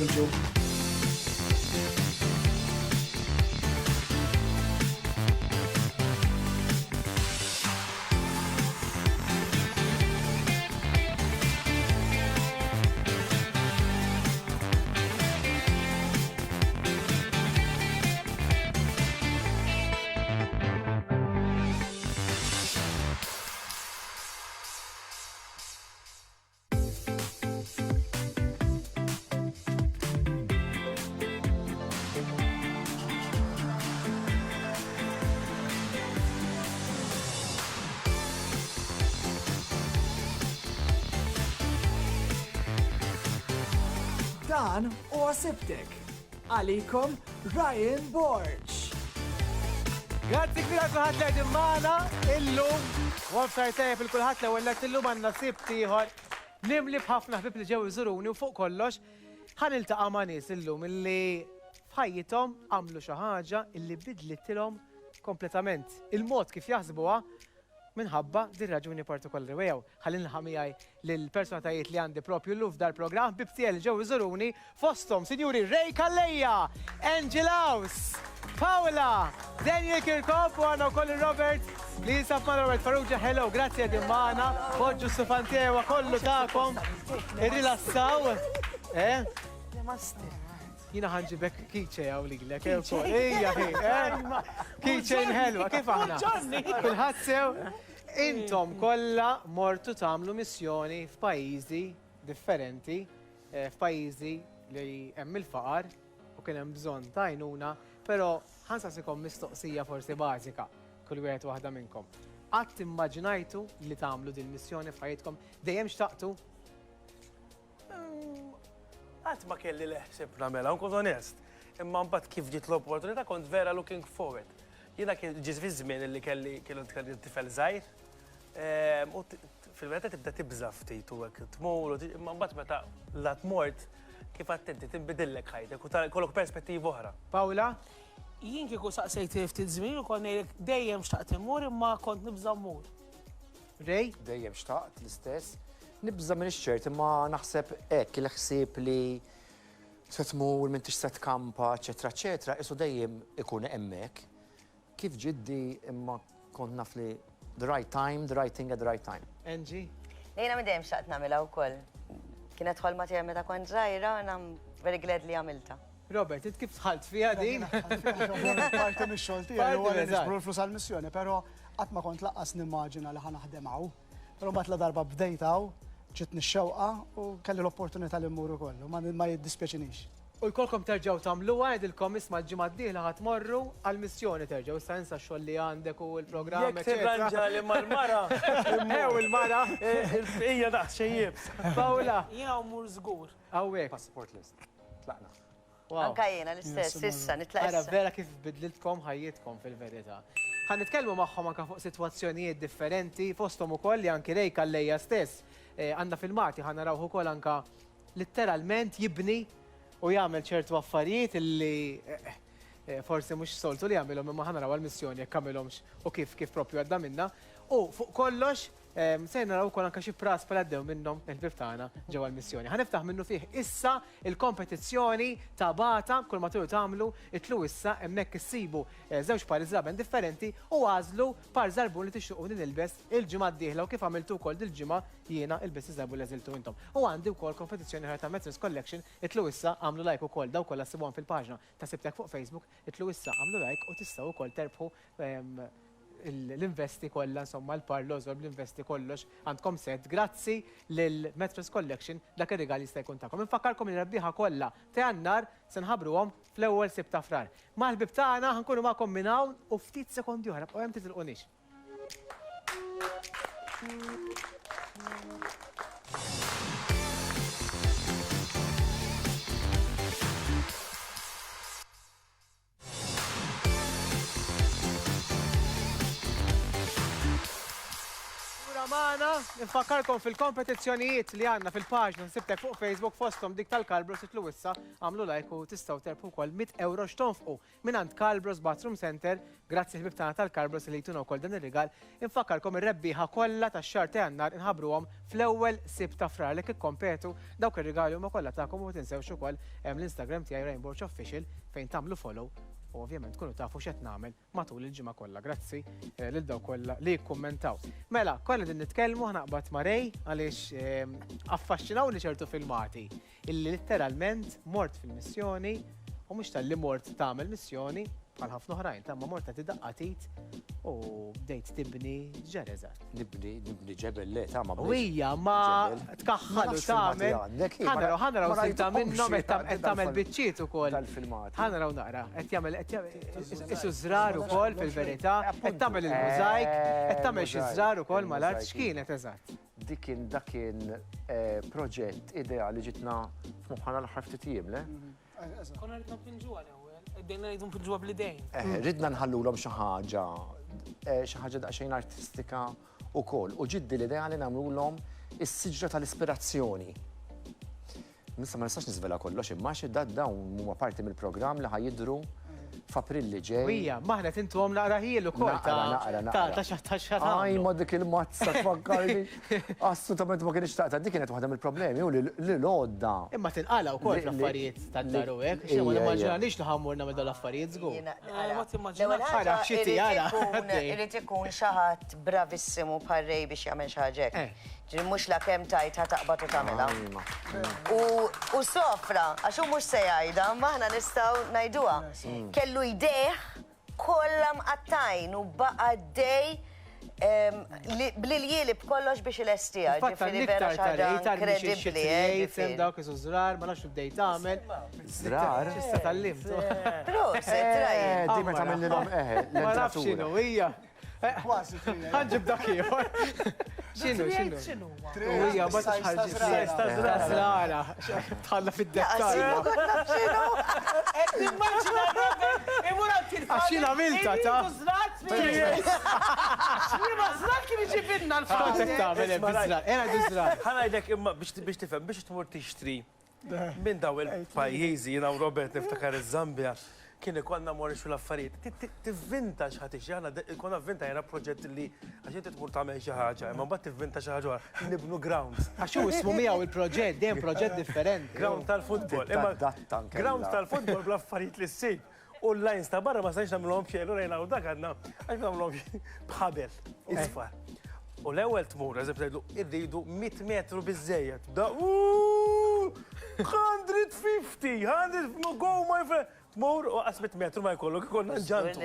joħorġu. Dan u għasibtek. Għalikom Ryan Borch. Grazzi kbira kulħadd li għedin maħna illum. Website tajab il-kulħadd li għallet illum għanna sib tiħor. Nimli bħafna ħbib li ġew iżuruni u fuq kollox ħan iltaqa' ma' nies illum illi f'ħajjithom għamlu xi ħaġa illi bidlitilhom kompletament. Il-mod kif jaħsbuha minħabba din raġuni partikolari. Wejaw, ħallin ħamijaj l-personatajiet li għandi propju l-luf dal-program bibtiel ġew iżuruni fostom, sinjuri Ray Kalleja, Angel House, Paola, Daniel Kirkop u għana u koll Robert li jisaf ma' Robert Farrugia. Hello, grazzi għedin maħna, poġġu s-sufantiewa kollu ta'kom, irrilassaw. Jina ħanġibek keychain għaw li għlek. Keychain helwa, kif aħna? Kulħadd sew. Intom kollha mortu tagħmlu missjoni f'pajjiżi differenti, f'pajjiżi li hemm il-faqar u kien hemm bżonn ta' għajnuna, però ħansaqsikom mistoqsija forsi bażika kull wieħed waħda minnkom. Qatt immaġinajtu li tagħmlu din missjoni f'ħajjitkom dejjem xtaqtu? Għat ma kelli leħseb namela, unkun onest. Imma mbagħad kif ġiet l-opportunità kont vera looking forward. Jiena ġiet fi żmien li kellu tifel żgħir. U fil-verità tibda tibża ftit u hekk tmur, imma mbagħad meta la tmort kif attenti tinbidillek ħajtek u kollok perspettiva oħra. Paola? Jien kieku saqsejt ftit żmien u kont ngħidlek dejjem xtaqt imur imma kont nibża mmur. Ray? Dejjem xtaqt l-istess. Nibża minn ix-ċert imma naħseb hekk il-ħsieb li se tmur minn tix se tkampa, eċetera, eċetera, isu dejjem ikun hemmhekk. Kif ġiddi imma kont naf li the right time, the right thing at the right time. Angie? Lejna minn dejjem xaqt nagħmilha wkoll. Kienet ħolma tiegħi meta kont żgħira, I'm very glad li għamilta. Robert, int kif tħalt fiha din? Parti mix-xogħol tiegħi huwa li niġbru l-flus għall-missjoni, però qatt ma kont laqqas nimmaġina li ħanaħdem hawn. Però mbagħad la darba bdejt hawn, ġiet nixxewqa u kelli l-opportunità li mmur ukoll, ma jiddispjaċinix. U jkollkom terġgħu tagħmluha għidilkom isma' l-ġimgħa d-dieħla ħadd morru għall-missjoni terġgħu issa insa x-xogħol li għandek u l-programm. Jekk tibranġa li mal-mara. Ew il-mara. Hija daqs xejjib. Paola. Jiena mmur żgur. Hawnhekk. Passport list. Tlaqna. Anka jiena l-istess, issa nitlaq Ara issa. vera kif bidlitkom ħajjitkom fil-verità. Ħan nitkellmu magħhom anke fuq sitwazzjonijiet differenti fosthom ukoll li anke Ray Kalleja stess għandna fil-Marti ħan narawh ukoll anke litteralment jibni u jagħmel ċertu affarijiet illi forsi mhux soltu li jagħmilhom imma ħan naraw għall-missjoni jekk għamilhomx u kif proprju għadda minnha. U fuq kollox se naraw ukoll anke xi pras bħal għaddew minnhom il-bib tagħna ġewwa l-missjoni. Ħaniftaħ minnu fih issa il-kompetizzjoni ta' bata kull ma tridu tagħmlu itlu issa hemmhekk issibu żewġ pari żraben differenti u għażlu par żarbun li tixtuqu li nilbes il-ġimgħa d-dieħla u kif għamiltu wkoll dil-ġimgħa jiena ilbes iż-żarbun li għażiltu intom. U għandi wkoll kompetizzjoni ta' Metres Collection itlu issa għamlu like ukoll daw kollha ssibuhom fil-paġna ta' Sibtek fuq Facebook, itlu issa għamlu like u tistgħu wkoll terbħu l-investi kollha, insomma l-par l-ożor l-investi kollox għandkom set grazzi lill-Metres Collection dak ir-rigal jista' jkun tagħkom. Infakkarkom li rebbieħa kollha ta' Jannar se nħabbruhom fl-ewwel sib ta' frar. Mal-bib tagħna ħankunu magħkom minn hawn u ftit sekondi oħra bqgħu hemm titilqunix. magħna, infakkarkom fil-kompetizzjonijiet li għandna fil-paġna nsibtek fuq Facebook fosthom dik tal-Calbros titlu issa għamlu like u tistgħu terbħu wkoll 100 euro x'tonfqu mingħand Calbros Bathroom Center grazzi ħbib tagħna tal-Calbros li jtuna wkoll dan ir-rigal. Infakkarkom ir-rebbieħa kollha tax-xahar ta' Jannar inħabbruhom fl-ewwel sib ta' frar li ikkompetu dawk ir-rigali huma kollha tagħkom u tinsewx ukoll hemm l-Instagram tiegħi Rainbow Official fejn tagħmlu follow. U ovvjament kunu tafu x'qed nagħmel matul il-ġimgħa kollha. Grazzi lil daw kollha li jikkummentaw. Mela, kollha din nitkellmu ħnaqbad ma' Rej għaliex affaxxinawni ċertu filmati illi letteralment mort fil-missjoni u mhux tal-li mort tagħmel missjoni bħal ħafna oħrajn, tamma morta tidaqqatit u bdejt tibni ġereżat. Nibni ġebel le, ta' ma U hija ma tkaħħal u tagħmel. Ħanaraw sita minnhom qed tagħmel biċċiet ukoll. Ħanaraw naqra, qed jagħmel isu żrar ukoll fil-verità, qed tagħmel il-mużajk, qed tagħmel xi żrar ukoll mal-art x'kienet eżatt. Dakin proġett ideali ġitna f'moħħana l-ħar ftit ijiem, le? Konna ridna pinġuwa l-ewwel, dejna rridu pinġuwa bl-idejn. Ridna nħallulhom xi ħaġa daqsxejn artistika wkoll. U ġiddi l-idea li nagħmluhom is-siġra tal-ispirazzjoni. Nista' ma nistax niżvela kollox imma xi dawn huma parti mill-programm li ħajidru f'April li ġej. Wija, maħna tintuhom naqra ħiel ukoll ta' xaħta. Aj, ma dik il-mazza tfakkarni. Assolutament ma kienx taqta, dik kienet waħda mill-problemi u li l-għodda. Imma tinqala wkoll fl-affarijiet tad-daru hekk, xi ma nimmaġinanix li ħammur nagħmel dal-affarijiet żgur. Ma timmaġinax. Ara xiti ara. Irid ikun xi ħadd bravissimu bħal Rej biex jagħmel xi ħaġa hekk. Ġiri mhux la kemm tajt taqbad u tagħmilha. U sofra, għax hu mhux se jgħidha, ma aħna nistgħu ngħiduha. Kellu jdejh kollha mqattajn u baqa' dej bl-iljili b'kollox biex il-estija. Ġifieri vera xi ħaġa kredibbli. Sem dawk isu żrar, ma nafx bdejt tagħmel. Żrar? Issa tallimt. Proset, rajt. Di meta minnilhom Ma nafx x'inhu hija. Kważi Ħanġib dak ieħor. X'inhu? Hija ma tħarġi żrara. Tħalla fid-dettall. Għaxin għamilta, ta' Żrat kien iġibinna l-fatt. Ħanajdek imma biex tifhem biex tmur tixtri minn daw il-pajjiżi jiena u Robert niftakar iż-Zambja kien ikollna morri l-affarijiet. Tivvinta xi ħadd ikollna vvinta jara proġett li għax inti tmur tagħmel xi ħaġa, imma mbagħad tivvinta xi ħaġa nibnu grounds. Għax hu ismu miegħu il-proġett, dejjem proġett differenti. Ground tal-futbol. Imma ground tal-futbol bl-affarijiet li ssib. U l-lines ta' barra ma sanx nagħmluhom xi allura jgħidu dak għandna għax nagħmluhom bħabel, isfar. U l-ewwel tmur, eżempju, irridu 100 metru biżejjed. 150, go my friend. Tmur u qasmet metru ma jkollok ikonna ġantu.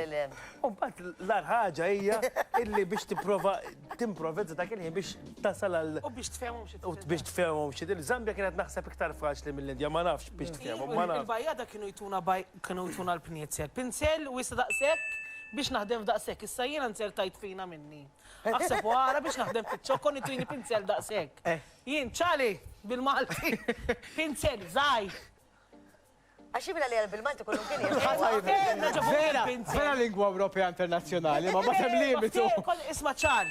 U mbagħad l-ar ħaġa hija illi biex timprovizza dak il-ħin biex tasal għal U biex tfehmhom xi. u biex tfehmhom xi. Il-Zambja kienet naħseb iktar faċli mill-Indja, ma nafx biex tfehmhom, ma nafx. Il-bajjada kienu jtuna l-pnietzel. Pinsel u issa daqshekk biex naħdem f'daqshekk. Issa jiena nsel tajt fina minni. Aħseb wara biex naħdem fiċ-ċokkon ituni pinsel daqshekk. Jien ċali bil-Malti. Pinsel żgħir. Għaxi bila li bil-Malti kullu kien Vera lingwa Ewropea internazzjonali, ma batem limitu. Isma ċar.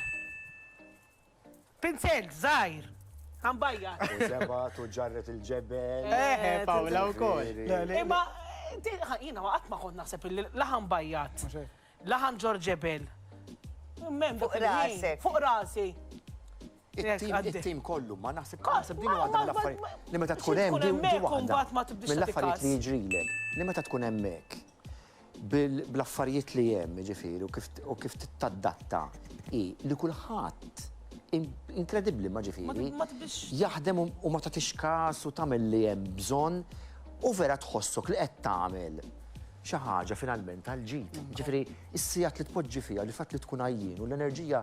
Pinsel, żgħir. Għambajja. Zebat u ġarret il-ġebel. Pawla wkoll. Imma jiena qatt ma kont naħseb li laħan bajjat. Laħan ġorġebel. Fuq rasek. Fuq rasi. Il-tim kollu, ma naħseb din waħda mill-affarijiet li meta tkun hemm din waħda mill-affarijiet li jiġrilek. Li meta tkun hemmhekk bl-affarijiet li hemm ġifieri u kif tittadatta hi li kulħadd inkredibbli ma ġifieri jaħdem u ma tagħtix każ u tagħmel li hemm bżonn u vera tħossok li qed tagħmel xi ħaġa finalment għall-ġid. Ġifieri is-sigħat li tpoġġi fiha li fatt li tkun għajjin u l-enerġija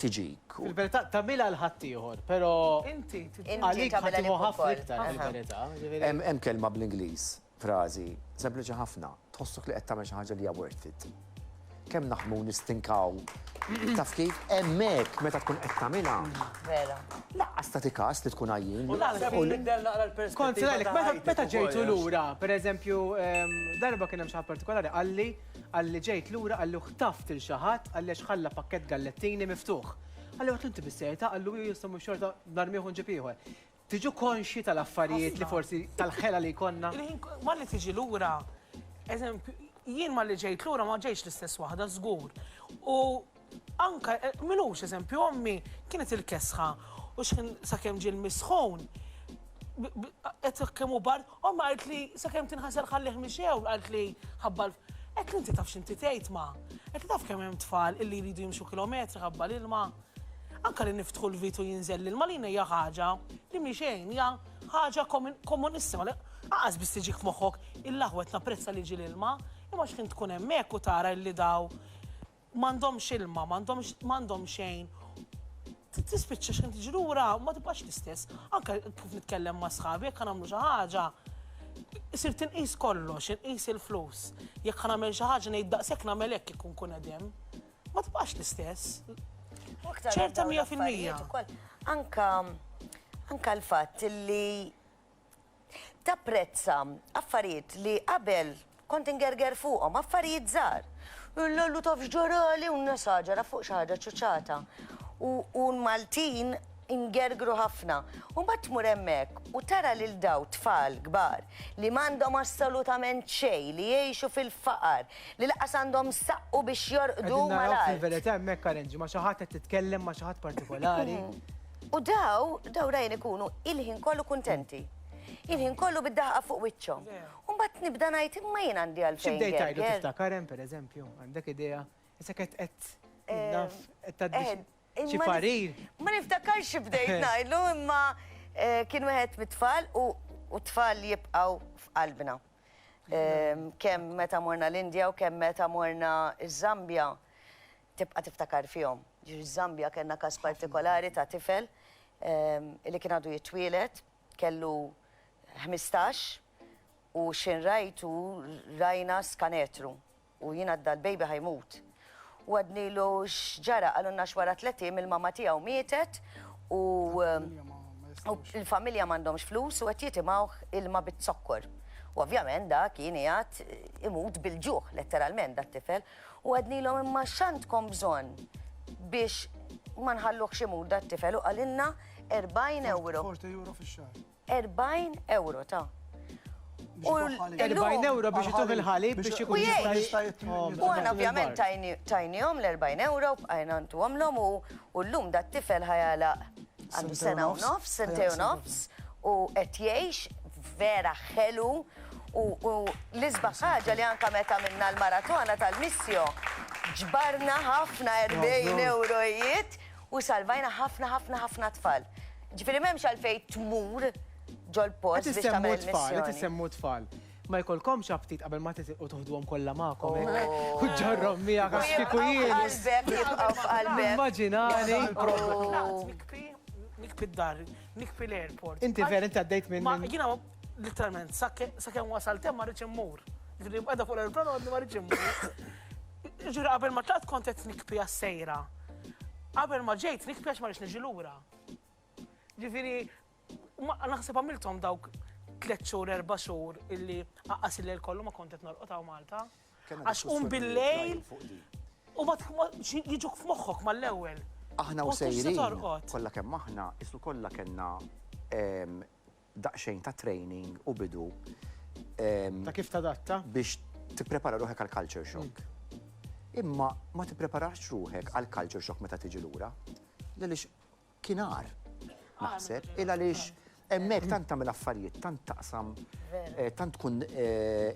tiġik. Fil-verità tagħmilha l-ħaddieħor, però Inti għalik ħaddieħor ħafna iktar fil-verità. Hemm kelma bl-Ingliż, frażi, sempliċi ħafna, tħossok li qed tagħmel xi ħaġa li hija worth it. Kemm naħdmu nistinkaw. Taf kif hemmhekk meta tkun qed tagħmilha. Vera. Laqqas tagħti każ li tkun għajjin. Kont ngħidlek meta ġejtu lura, pereżempju, darba kien hemm xi ħadd partikolari għalli ġejt lura għalli ħtaft il xi ħadd għalli ħalla pakkett gallettini miftuħ. Għallu għat inti bis-sejta, għallu jistam xorta narmiħu ġipiħu. Tiġu konxi tal-affarijiet li forsi tal-ħela li konna. Ma li tiġi lura, eżempju, jien ma li ġejt lura ma ġejx l-istess waħda żgur. U anka, minux eżempju, ommi kienet il-kesħa u xkien sakemm ġil misħun. Et kemmu bar, omma għalt li sakemm tinħasar ħalliħ miexew, għalt li ħabbal. Et li inti taf xinti tgħid ma. Et li taf kemm hemm tfal illi jridu jimxu kilometri ħabbal ilma. Anka li niftħu l-vitu jinżel l-ilma li hija ħaġa li miexejn, hija ħaġa komunissima. Aqas biss tiġik f'moħħok il-laħwet napprezza li ġi l-ilma, imma xkien tkun hemmhekk u tara li daw m'għandhomx ilma, m'għandhom xejn. Tispiċċa xkien tiġi lura, ma tibqax l-istess. Anka kif nitkellem ma' sħabi, jekk nagħmlu xi ħaġa, isir tinqis kollox, inqis il-flus. Jekk nagħmel xi ħaġa ngħid daqshekk nagħmel hekk ikun kun qegħdem, ma tibqax l-istess. ċerta 100%. Anka l-fatt li tapprezza affarijiet li qabel kont ingerger fuqhom, affarijiet żgħar. L-lollu taf ġorali u n-nasaġara fuq xi ħaġa ċuċata. U Maltin ingergru ħafna. U mbagħad tmur hemmhekk u tara lil daw tfal kbar li m'għandhom assolutament xejn, li jgħixu fil-faqar, li laqas għandhom saqqu biex jorqdu mal-art. Fil-verità hemmhekk Karenġi, ma xi ħadd qed titkellem ma xi ħadd partikolari. U daw rajn ikunu il-ħin kollu kuntenti. Il-ħin kollu bid-daħqa fuq wiċċhom. U mbagħad nibda ngħid imma jien għandi għalfejn. X'ibdej tajlu tiftakar hemm pereżempju, għandek idea, issa qed xi parir. Ma niftakarx x'ibdejt ngħidlu, imma kien wieħed mit-tfal u tfal jibqgħu f'qalbna. Kemm meta morna l-Indja u kemm meta morna ż-Zambja tibqa' tiftakar fihom. Ġi Zambja kellna każ partikolari ta' tifel li kien għadu jitwielet, kellu 15 u xin rajna skanetru u jina dal-bejbi ħajmut. U għadnilu xġara għalunna xwara 30 il-mama tijaw mietet u il-familja mandomx flus u għat jitimawħ ilma bit-sokkor. U ovvjament da kien jgħat imut bil-ġuħ, letteralment da t-tifel. U għadnilu imma xantkom bżon biex ma nħalluħ ximut da t-tifel u għalinna 40 euro. 40 euro fil-xar. 40 euro ta' 40 euro biex jituħ il-ħalib biex ikun jista' U għana ovvjament tajnijom l-40 euro b'għajna ntu għamlom u l-lum da t-tifel ħajala għandu sena u nofs, sentej u nofs u qed jgħix vera ħelu u l-isbaħ ħaġa li anka meta minna l-maratona tal-missjo ġbarna ħafna 40 eurojiet u salvajna ħafna tfal. Ġifieri m'hemmx għalfejn tmur ġol-post biex tagħmel missjoni. Qed isemmu tfal. Ma jkollkomx aptit qabel ma titilqu toħduhom kollha magħkom hekk. U ġarrom miegħek għax kieku jien. Qalbek jibqgħu f'qalbek. Immaġinani. Nikpi d-dar, nikpi l-airport. Inti ver inti għaddejt minn. Ma jiena literalment sakemm wasalt hemm ma rridx immur. Ġifieri bqeda fuq l-aeroplan għadni ma rridx immur. Ġifieri qabel ma tlaqt kont qed nikpi għas-sejra. Qabel ma ġejt nikpi għax ma rridx niġi lura. Ġifieri naħseb għamiltom dawk 3 xhur, 4 xhur illi qaqqas il-lejl kollu ma kont qed norqod Malta. Għax bil-lejl u ma jiġuk f'moħħok mal-ewwel. Aħna u sejrin kollha kemm aħna islu kollha kellna daqsxejn ta' training u bidu ta' kif tadatta biex tipprepara ruħek għal culture shock. Imma ma tippreparax ruħek għal culture shock meta tiġi lura. Għaliex kien għar naħseb il għaliex hemmhekk tant tagħmel affarijiet, tant taqsam, tant tkun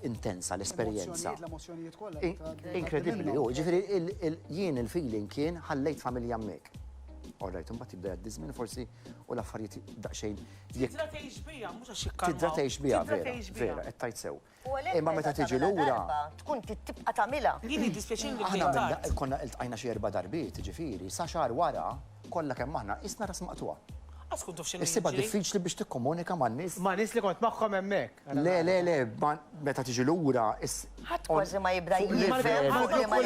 intensa l-esperjenza. L-emozzjonijiet kollha. Inkredibbli, ġifieri jien il-feeling kien ħallejt familja hemmhekk. Orrajt, imbagħad tibda jgħaddi żmien forsi u l-affarijiet daqsxejn Tidra tgħix biha, mhux għax ikkalmaw. Tidra tgħix biha, vera, qed tajt sew. Imma meta tiġi lura. Tkun tibqa' tagħmilha. Jien jiddispjaċini li Aħna bdejt. konna iltqajna xi 4 darbiet, ġifieri, sa xahar wara kollha kemm aħna isna ras maqtuha. Askuntu f'xi Issiba diffiċli biex tikkomunika man-nies. ma' nies li kont magħhom hemmhekk. Le, meta tiġi lura Ħadd kważi ma jibda jifhem fuq li ma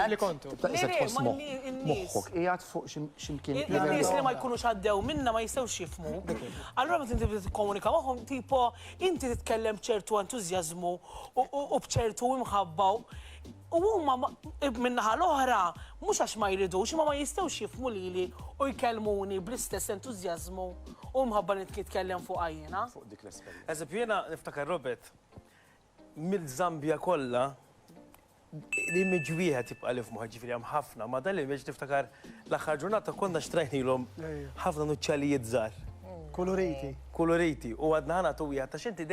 li kontu. moħħok qiegħed fuq x'imkien. Il-nies li ma jkunux għaddew minna ma jistgħux jifhmu. Allura meta inti tikkomunika magħhom tipo inti titkellem b'ċertu entużjażmu u b'ċertu imħabba U huma minnaħa l-oħra, mhux għax ma jridux, imma ma jistgħux jifhmu lili u jkellmuni bl-istess entużjażmu u mħabba nitkellem fuq għajjena. Fuq dik l-esperjenza. Eżempju, jena niftakar Robert, mill-Zambja kollha, l-image wieħed jibqa' li f'moħħ ġifieri hemm ħafna, ma dan l-image tiftakar l-aħħar ġurnata konna xtrajnilhom ħafna nuċċalijiet żgħar. Koloriti. Koloriti, u għadna ħana tuwija, ta' xinti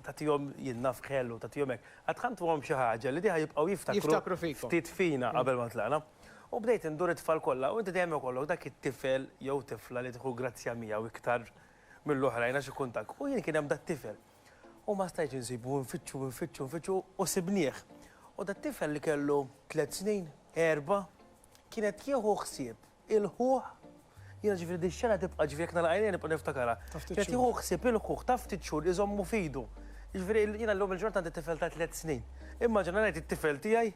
tatijom jinna fħellu, tatijom ek. Għadħantu għom xaħġa li diħa jibqaw Jiftakru fikom. ftit fina qabel ma tlaqna. U bdejt indur it-tfal kollha, u inti dejjem kollok dak it-tifel jew tifla li tħu grazzja mija u iktar mill-oħrajn għax ikuntak. U jien kien hemm dat-tifel. U ma stajtx insibu nfittxu u sibnieh. U dat-tifel li kellu 3 snin, 4, kienet jieħu ħsieb il-ħuħ. Jiena ġifieri dix-xena tibqa' ġifieri jekk nagħlaq nibqa' niftakara. Kienet jieħu ħsieb il-ħuħ ta' ftit xhur iżommu fidu. Ġifieri jiena l-lum il-ġurnata għandi tifel ta' 3 snin. Immaġina ngħid it-tifel tiegħi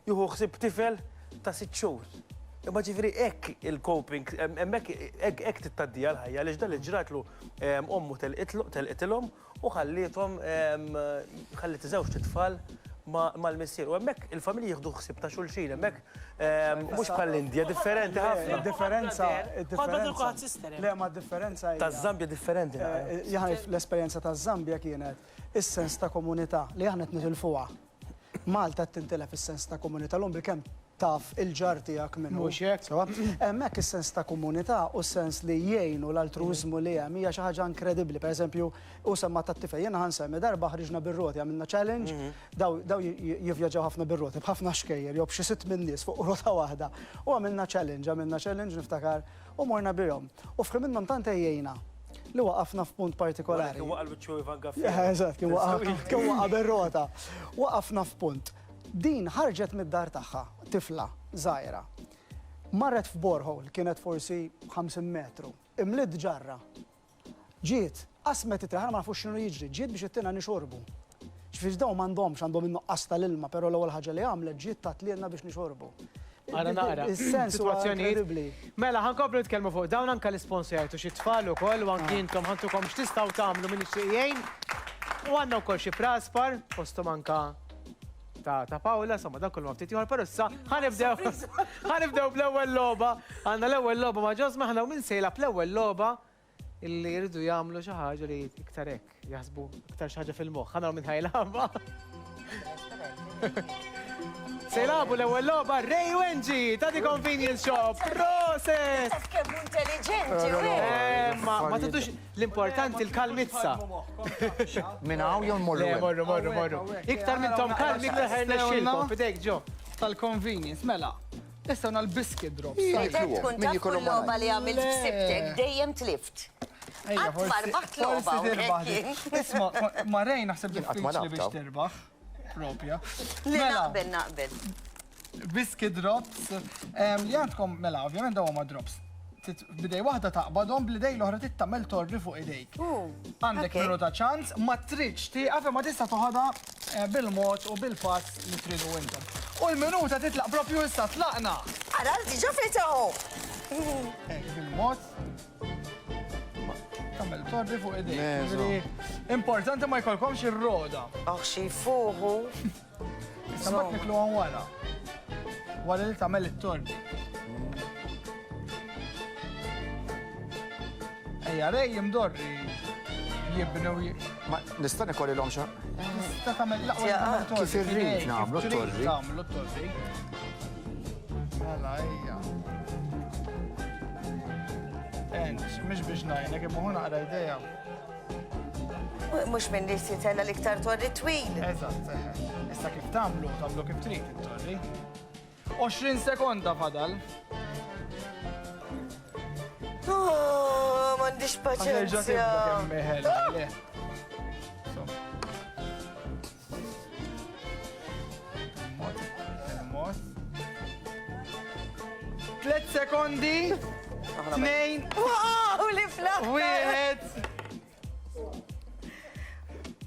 jieħu ħsieb tifel ta' 6 xhur. Imma ġifieri hekk il-coping, hekk tittaddija l-ħajja għaliex dan li ġratlu ommu telqitilhom u ħallithom ħallit iżewġ titfal mal-missier. U hemmhekk il-familji jieħdu ħsieb ta' xulxin, hemmhekk mhux bħall-Indja, differenti ħafna. Differenza. Le, ma differenza. Taż-Zambja differenti. Jaħni l-esperjenza taż-Zambja kienet is-sens ta' komunità li aħna qed nitilfuha. Malta tintilef is-sens ta' komunità l-ombri kemm taf il-ġar tiegħek minnu. Mhux hekk. Hemmhekk is-sens ta' komunità u s-sens li jgħinu l-altruiżmu li hemm hija xi ħaġa inkredibbli. Pereżempju, u semma tat-tifel jiena ħansemmi darba ħriġna bir-roti għamilna challenge, daw jivvjaġġaw ħafna bir-roti b'ħafna xkejjer jew b'xi 6 min nies fuq rota waħda. U għamilna challenge niftakar u morna bihom. U f'kien minnhom tant ejjejna li waqafna f'punt partikolari. Waqal biċċu Ivan Gaffi. Eżatt, kien waqa' bir-rota. Waqafna f'punt. Din ħarġet mid-dar tagħha, tifla żgħira. Marret f'borehole, kienet forsi 50 metru. Imliet ġarra. Ġiet, qasmet it-traħna ma nafux x'inhu jiġri, ġiet biex ittina nixorbu. Ġifieri dawn m'għandhomx għandhom innuqqas tal-ilma, però l-ewwel ħaġa li għamlet ġiet tatlilna biex nixorbu. Għara naqra. Is-sens huwa inkredibbli. Mela, ħankomplu nitkellmu fuq dawn anke l-isponsorjajtu xi tfal ukoll u anki intom ħantukom x'tistgħu tagħmlu minn ix-xejjejn. U għandna wkoll xi praspar, postom anka ta' Paola, insomma dan kollu ftit ieħor, però issa ħanibdew bl-ewwel logħba. Għandna l-ewwel logħba ma' ġosma ħana min sejla bl-ewwel logħba illi jridu jagħmlu xi ħaġa li iktar hekk jaħsbu iktar xi ħaġa fil-moħħ. Ħana minn ħajlaba. Sejlabu l-ewwel logħba Ray Wenji ta' di convenience shop. Proset! Kemm intelligenti, Ma tidux l-importanti l-kalmizza. Minn hawn jew Le, morru. Iktar minn tom kalmi ħerna xilkom fidejk ġo. Tal-convenience, mela. Issa l-biscuit drops. tkun taf kull logħba li għamilt b'sibtek dejjem tlift. Akbar baħt logħba. Isma, ma Rej naħseb qatt ma diffiċli biex naftaw. tirbaħ. Propja. Li Mela, naqbel. biscuit drops. Li għandkom, mela, ovvjament daw ma drops. Bidej waħda taqbadhom, b'idej l-oħra tittamel torri fuq idejk. Għandek ok. minuta ċans, ma tridx tieqaf ma tista' toħodha bil-mod u bil-pass li tridu intom. U l-minuta titlaq propju issa tlaqna. Ara, diġa fitaħu. Bil-mod. Tammel torri fuq idejk. Meżo. Ġifieri, importanti ma jkollkomx ir-roda. Aħ xi fuħu. Issa mbagħad niklu għan wara. Wara li tagħmel it-torri. Ejja, Rej jimdorri jibnu Ma nista' nikollilhom xi. Tista' tagħmel laqwa Ja, tagħmel torri. kif irrid nagħmlu Kif trid t-torri. Tagħmlu t-torri. Mela ejja. Mhux biex ngħinek imma hu naqra idea. Mux minn li sitella liktar torri twil. Eżatt, issa kif tagħmlu kif trid it-torri. 20 sekonda fadal. M'għandix Ħanerġa' paċenzja. tibda kemm meħel. le. So. Il-mod. 3 sekondi. 2, Wow, li flaq. 1.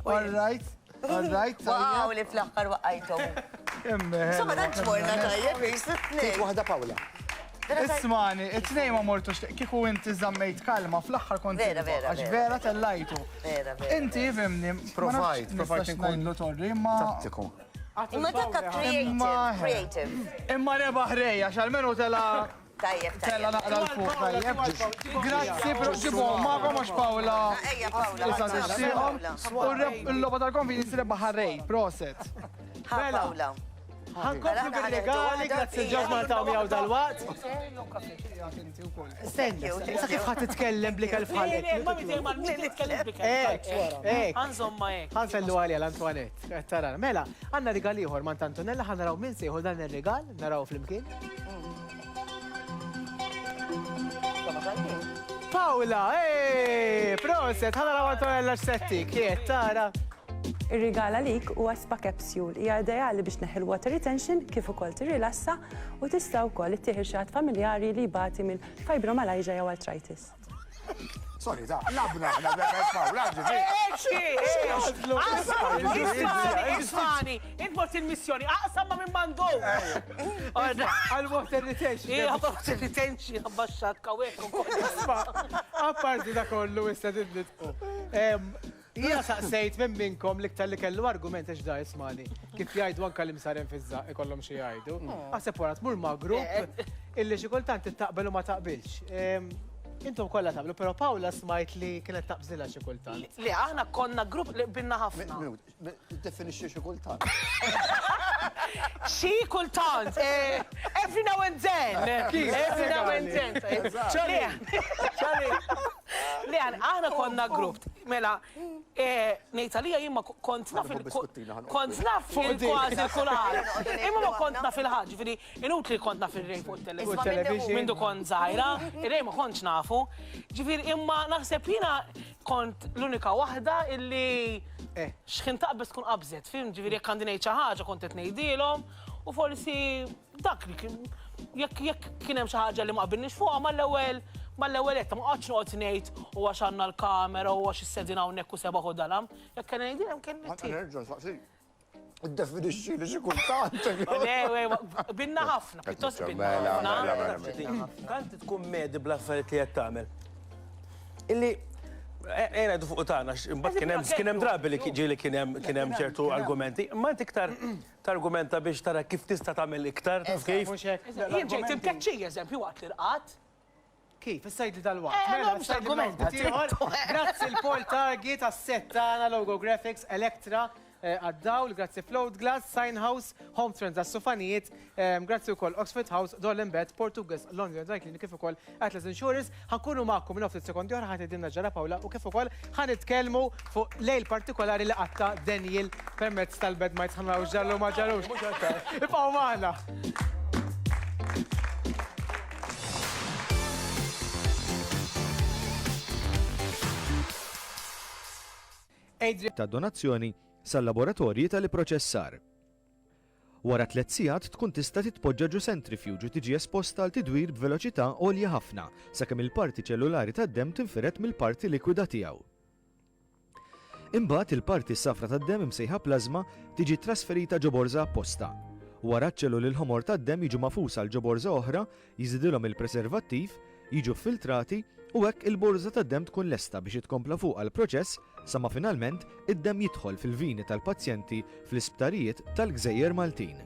All right. Wow, li fl-axħar waqqajtom. Insomma, dan ġborna tajjeb, jistu Tik t-nej. waħda Pawla. Ismani, it-tnej ma mortux, kiku inti zammejt kalma, fl-axħar konti. Vera, vera, Għax vera. vera tellajtu. Vera, vera. Inti, fimni, Provajt nistax inkun ngħidlu torri, ma tattiku. Imma dakka creative. Imma rebaħ Rej, għax almenu tela Tajjeb, tela tajjeb. naqra l-fuq, tajjeb. Grazzi, però ġibhom magħhom għax Pawla. Ejja, Pawla. Issa tixtieqhom. Pawla. U l-logħba tal-konvenience rebaħ Rej, proset. Ha, Pawla. Ħankompli bil-regali, grazzi l-ġazma ta' miegħu dal-waqt. Stenni, sa kif ħadd titkellem bli kelf ħalek. Ma mitej ma nitkellem bik. Għanżom ma hekk. Ħansellu għalija l-Antoinette. Tara, mela, għandna rigal ieħor ma' Antonella, ħan naraw min sejħu dan ir-rigal, naraw flimkien. Paola, proset, ħana naraw Antonella x'setti, kiet, tara. Ir-rigal għalik huwa spa capsule hija ideali biex neħil water retention kif ukoll tirrilassa u tista' wkoll ittieħi xagħat familjari li jbati mill-fibromyalgia jew arthritis. Sorry, ta' labna, Pawla, Isfani, import il-missjoni, aqsam ma minn mandu. Għal-water retention. Water retention, għabbaxxat kawek. Apparti da kollu issa tidnitqu. Jena saqsejt minn minnkom liktar li kellu argument da jismani. Kif jgħidu anka li msaren fizza ikollhom xi jgħidu. Għaseb wara tmur ma' grupp illi xi kultant taqbel u ma taqbilx. Intom kollha taqblu, però Pawla smajt li kienet taqbżilha xi kultant. Li aħna konna grupp li binna ħafna. Definixxi xi kultant. Xi kultant. Every now and then. Every now and then. Li aħna konna grupp. Mela, nejtalija jimma kont naf il-kważi il-kulħat. Imma ma kont naf il-ħagġ, ġifiri, inutli kont naf il-rej fuq il-television. Mindu kont zaħira, il-rej ma kontx nafu. Ġifiri, imma naħseb jina kont l-unika wahda illi xħin taqbes tkun qabżet, film, ġifiri, jek għandi nejċa ħagġa kont etnejdilom, u forsi dak li jekk kienem xaħġa li ma qbilniex fuqa mal-ewel jetta, ma għadx noqgħod ngħid u għax għandna l-kamera u għax is-sedin hawnhekk u sebaħ u dalam. Jekk kien ngħidilhem kien nittie. Iddefinixxi li xi kultant. Binna ħafna, pjuttost binna ħafna. Kant tkun medi bl-affarijiet li qed tagħmel. Illi ejna jdu fuq tagħna, imbagħad kien hemm drabi li ġieli kien hemm ċertu argumenti, imma int iktar targumenta biex tara kif tista' tagħmel iktar taf kif. Jien ġejt imkeċċi eżempju waqt li rqat. Kif, s-sajdi tal-waqt. Mela, grazzi l-Paul Target, għas-setta, Logo Graphics, Electra, għaddawl, grazzi Float Glass, Sign House, Home Trends għas-sofanijiet, grazzi u koll Oxford House, Dolan Bed, Portugas, London Dry Clinic, kif u koll Atlas Insurance, ħankunu maħkum minn ftit sekondi oħra ħat id-dinna ġara Pawla u kif u koll ħanitkellmu fuq lejl partikolari li għatta Daniel permezz tal-bed ma jitħannaw ġallu ma ġalux. Ipaw maħna. ta' donazzjoni sal-laboratorji tal-proċessar. Wara 3 sigħat tkun tista' titpoġġa ġu centrifuge u tiġi esposta għal tidwir b'veloċità għolja ħafna sakemm il-parti ċellulari tad-demm tinferet mill-parti likwida tiegħu. Imbagħad il-parti safra tad-demm imsejħa plażma tiġi trasferita ġo borża apposta. Wara ċ-ċelluli l-ħomor tad-demm jiġu mafusa għal ġo borża oħra, jiżidilhom il-preservattiv, jiġu filtrati u hekk il-borża tad-demm tkun lesta biex itkompla fuq għall-proċess sa ma finalment id-demm jidħol fil-vini tal-pazjenti fl-isptarijiet tal-Gżejjer Maltin.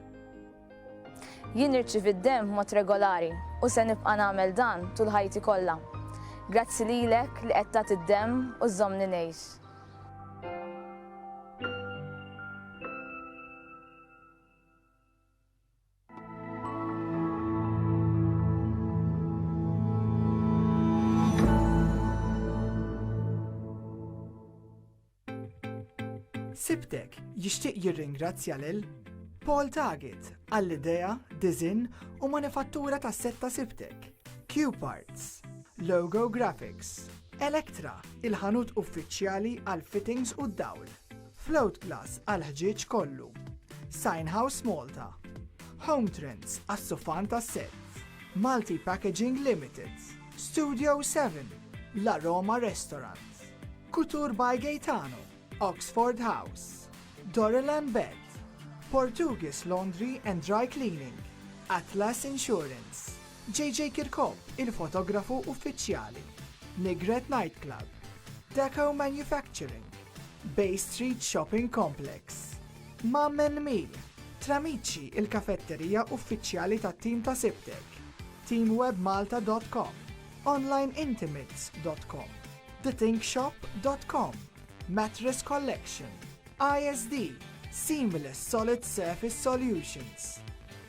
Jien nirċievi d-demm mod regolari u se nibqa' nagħmel dan tul ħajti kollha. Grazzi lilek li qed tagħti d-demm u żommni ngħix. Sibtek jixtieq jirringrazzja lil Paul Target għall-idea, dizin u manifattura tas setta Sibtek, Q-Parts, Logo Graphics, Electra, il-ħanut uffiċjali għal-fittings u d-dawl, Float Glass għal-ħġieġ kollu, Sign House Malta, Home Trends għas-sofan tas-set, Multi Packaging Limited, Studio 7, La Roma Restaurant, Couture by Gaetano, Oxford House, Dorelan Bed, Portuguese Laundry and Dry Cleaning, Atlas Insurance, JJ Kirkop, il-fotografu uffiċjali, Nigret Nightclub, Deco Manufacturing, Bay Street Shopping Complex, Mammen Meal, Tramici, il-kafetterija uffiċjali tat-tim ta' Sibtek. teamwebmalta.com, onlineintimates.com, thethinkshop.com, Mattress Collection, ISD, Seamless Solid Surface Solutions,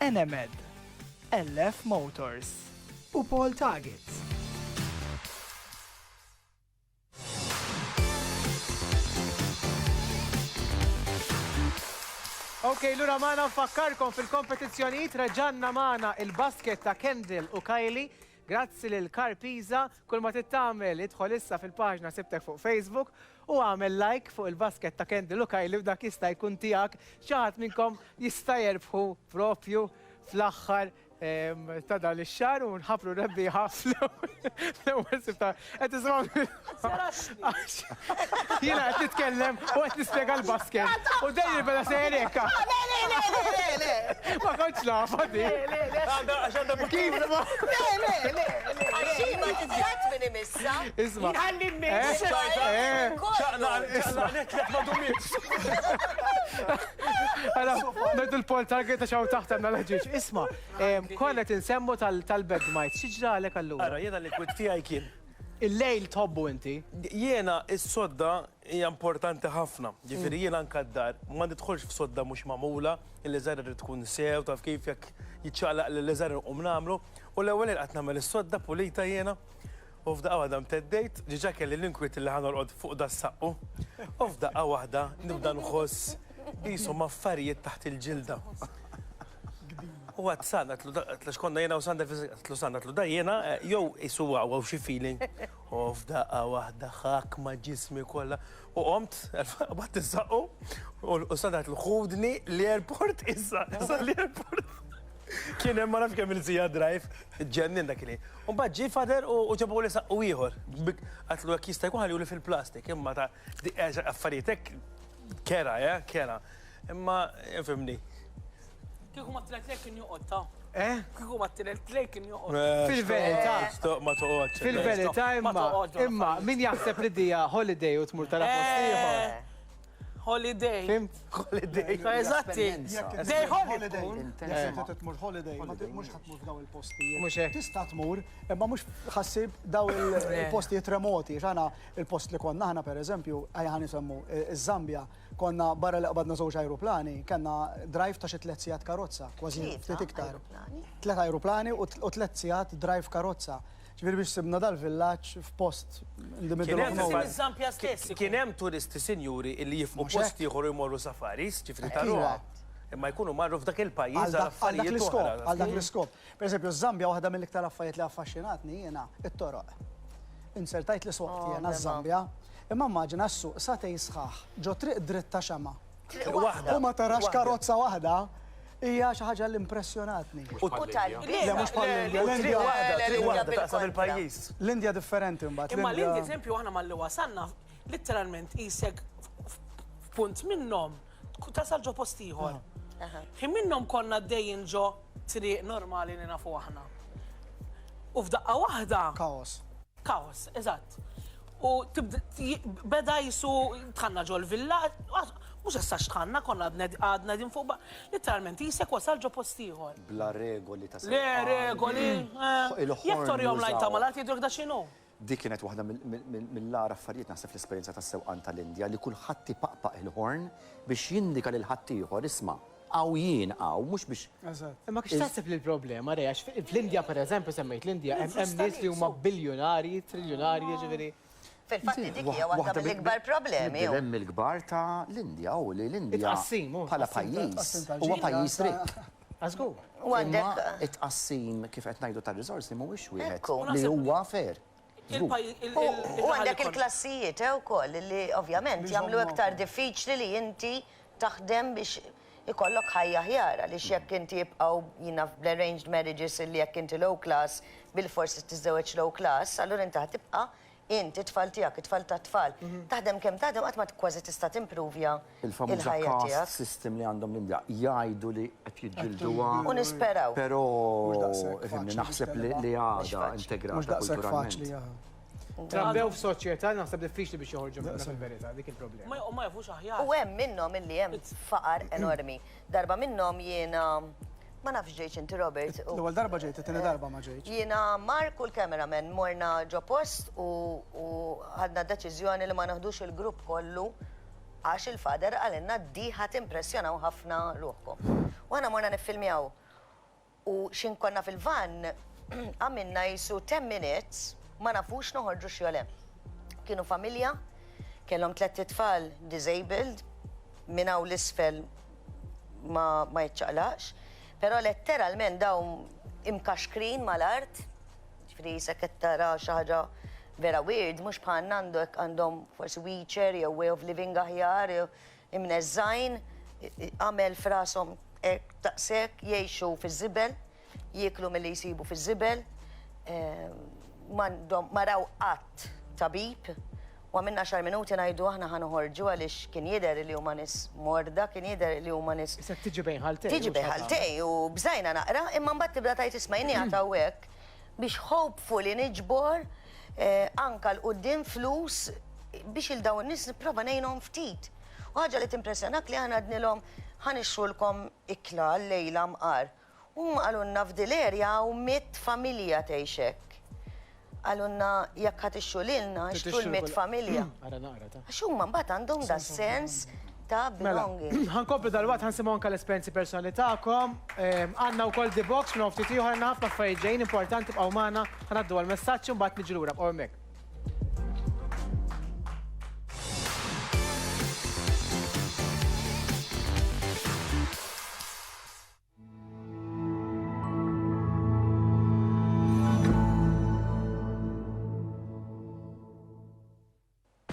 Enemed, LF Motors u Paul Target. Ok, l-ura maħna nfakkarkom fil-kompetizjoniet reġanna maħna il-basket ta' Kendall u Kylie. Grazzi l-Karpiza, kull ma tittamel idħol issa fil-paġna Sibtek fuq Facebook u għamel like fuq il-basket ta' Kendall u Kylie u dak jista' jkun tiegħek xi ħadd minnkom jista' jerbħu propju fl-aħħar ta' dan ix-xahar u nħabru rebbieħa fl-ewwel sibta. Qed isma' jiena qed nitkellem u qed nispjega l-basket u dejjem beda sejreka. Le. Ma kontx nafa di. Kif ma? Le. Għaxima tizzat minn imissa. Isma'. Ħalli n-mix. Najdu l-Paul Target ta' xaw taħtemna l-ħġiġ. Isma', konnet insemmu tal-bedmajt, xieġralek allura? Ara, jena li kwit tijaj kien. Il-lejl tobbu inti? Jena, is-sodda hija importanti ħafna. Ġifiri jena nkaddar, ma nidħolx f'sodda mhux magħmula, il-leżar irid tkun sew, taf kif jekk jiċċaqlaq l-leżar nqum nagħmlu. U l-ewwel qed nagħmel is-sodda pulita jena. U f'daqqa waħda mteddejt, ġiġa kelli l-inkwit li ħanorqod fuq da s-saqqu. U f'daqqa waħda nibda nħoss jisom affarijiet taħt il-ġilda. U għat sanna, għatlu xkonna jena u sanna, għatlu sanna, għatlu da jena, jow jisu għaw xie feeling. U f'daqqa wahda ħakma ġismi kolla. U għomt, għabat t-saqqu, u sanna għatlu xudni l-airport issa, l-airport. Kien hemm ma nafx kemm il-sija drive, ġennin dak li. U mbagħad ġie fader u ġabu li saqqu ieħor. Għatlu jekk jista' jkun ħalli fil-plastik, imma ta' affarijiet hekk kera, kera. Imma infimni. Kieku ma t-tlet kien joqgħod ta'. Kieku ma t-tlet kien joqgħod. Fil-verità. Ma toqgħodx. Fil-verità imma min jaħseb li dija holiday u tmur tal-appost ieħor. Holiday. Fimt? Holiday. Eżatti. Day holiday. Jekk tmur holiday, mhux ħatmur f'daw il-postijiet. Mhux hekk. Tista' tmur, imma mhux ħassib daw il-postijiet remoti. X'għana il-post li konna aħna pereżempju, ħajja nisemmu iż-Zambja, konna barra li qbadna żewġ ajruplani, kellna drive ta' xi 3 sigħat karozza, kważi ftit iktar. 3 ajruplani u 3 sigħat drive karozza. Ġifieri biex sibna dal-villaġġ f'post in the middle of nowhere. Kien hemm turisti sinjuri li jifqu posti ieħor jmorru safaris, ġifri taruha. Imma jkunu marru f'dak il-pajjiż għal dak l-iskop. Pereżempju, Zambja waħda mill-iktar affarijiet li affaxxinatni jiena it-toroq. Insertajt li soqt jiena Zambja, imma immaġina s-suq satej sħaħ, ġo triq dritt ta' xema. U ma tarax karozza waħda. Ija xi ħaġa l-impressjonatni. L-Indja differenti mbagħad. Imma l-Indja eżempju aħna malli wasanna litteralment isek f'punt minnhom tasal ġo post ieħor. Ħin minnhom konna dejjin ġo triq normali li nafu aħna. U f'daqqa waħda. Kaos, eżatt. U beda jisu tħanna ġo l-villa, mux issa xtħanna, konna għadna din fuq, literalment, jisek wasal ġo postiħor. Bla regoli ta' Le, regoli. Jek torjom lajn ta' malat jidruk da xinu? Dik kienet waħda mill-lar affarijiet naħseb l-esperienza tas sewqan tal-Indja li kulħadd ipaqpaq il-horn biex jindika lil ħaddieħor isma' għaw jien għaw, mux biex. Imma kiex taħseb li l-problema, rejax, fl-Indja per eżempju semmejt l-Indja, hemm nies li huma biljonari, triljonari, ġifieri. Fil-fatti dik hija waħda mill-ikbar problemi. Hemm il-kbar ta' l-Indja u li l-Indja bħala pajjiż huwa pajjiż rik. Għazgu. Imma it-qassim kif qed ngħidu tar-riżorsi mhuwiex wieħed li huwa fair. U għandek il-klassijiet wkoll li ovvjament jagħmlu iktar diffiċli li inti taħdem biex ikollok ħajja ħjar għaliex jekk inti jibqgħu jiena bl-arranged marriages li jekk inti low class bil-forsi tiżżewweġ low class, allura inti ħatibqa' inti tfal tiegħek, it-tfal ta' tfal. Taħdem kemm taħdem qatt ma kważi tista' timprovja il-ħajja tiegħek. Il-caste system li għandhom l-Indja jgħidu li qed jiġġilduha. U nisperaw. Però naħseb li għadha integrata kulturalment. Trabbew f'soċjetà naħseb diffiċli biex joħorġu minna fil-verità, dik il-problema. U ma jafux aħjar. U hemm minnhom illi hemm faqar enormi. Darba minnhom jiena ma nafx ġejx inti Robert. L-ewwel darba ġejt, it-tieni darba ma ġejtx. Jiena Mark u l-cameraman morna ġo post u ħadna deċiżjoni li ma naħdux il-grupp kollu għax il-fader għalinna di ħat impressjonaw ħafna ruħkom. U għana morna niffilmjaw. U xin konna fil-van għamilna jisu 10 minutes ma nafux noħorġu xjolem. Kienu familja, kellhom 3 tfal disabled, minnaw l-isfel ma jitċaqlax, pero letteralment daw imkaxkrin mal-art, ġifri sekettara xaħġa vera weird, mux bħan għandhom forsi wheelchair jew way of living aħjar, imneżżajn, għamel frasom taqsek, jiexu fiż-żibel, jieklu mill-li jisibu fiż-żibel, maraw qatt tabib, u għamilna 10 minuti ngħidu aħna ħanuħorġu għaliex kien jidher li huma nies morda, kien jidher li huma nies. Issa tiġi bejn ħaltej. Tiġi bejn ħaltej u bżajna naqra, imma mbagħad tibda tgħid ismajni għataw hekk biex hopefully niġbor anka l-qudiem flus biex il-dawn nies nipprova ngħinhom ftit. U ħaġa li timpressjonak li aħna għadnilhom ħanixxulkom ikla l-lejla mqar. U għalunna f'dil-erja u 100 familja tgħixek. Għalunna jekk ħatixxu lilna, xtu l-100 familja. Għax huma mbagħad għandhom da sens ta' belonging. Ħankomplu dal-waqt ħansimgħu anke l-esperjenzi personali tagħkom. Għandna wkoll the box minn ftit ieħor ħafna affarijiet ġejjin importanti bqgħu magħna ħanaddu għall-messaġġ u mbagħad niġi lura bqgħu hemmhekk.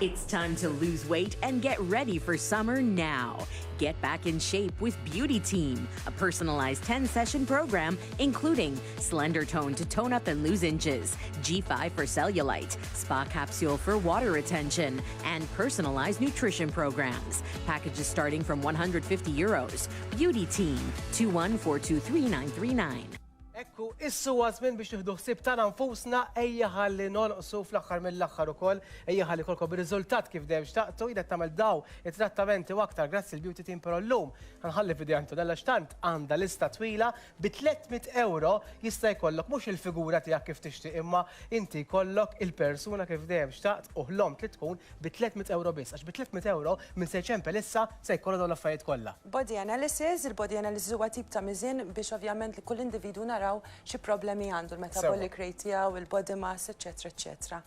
It's time to lose weight and get ready for summer now. Get back in shape with Beauty Team, a personalized 10-session program including Slender Tone to tone up and lose inches, G5 for cellulite, Spa Capsule for water retention, and personalized nutrition programs. Packages starting from €150. Beauty Team, 214233939. Ekku, issu għazmin biex nieħdu ħsieb tagħna nfusna ejja ħalli nolqsu fl-aħħar mill-aħħar ukoll, ejja ħalli kolkom bir-riżultat kif dejjem xtaqtu, jidher tagħmel daw it-trattamenti u aktar grazzi l-Beauty Team però llum ħanħalli fidej Antonella xtant għandha lista twila bi €300 jista' jkollok mhux il-figura tiegħek kif tixtieq imma inti jkollok il-persuna kif dejjem xtaqt u ħlom trid tkun bi €300 biss għax bi €300 minn se jċempel issa se jkollu dawn l-affarijiet kollha. Body analysis, il-body analysis huwa tip ta' miżin biex ovvjament li kull individu naraw xi problemi għandu l-metabolic rate tiegħu, il-body mass, eċetera, eċetera.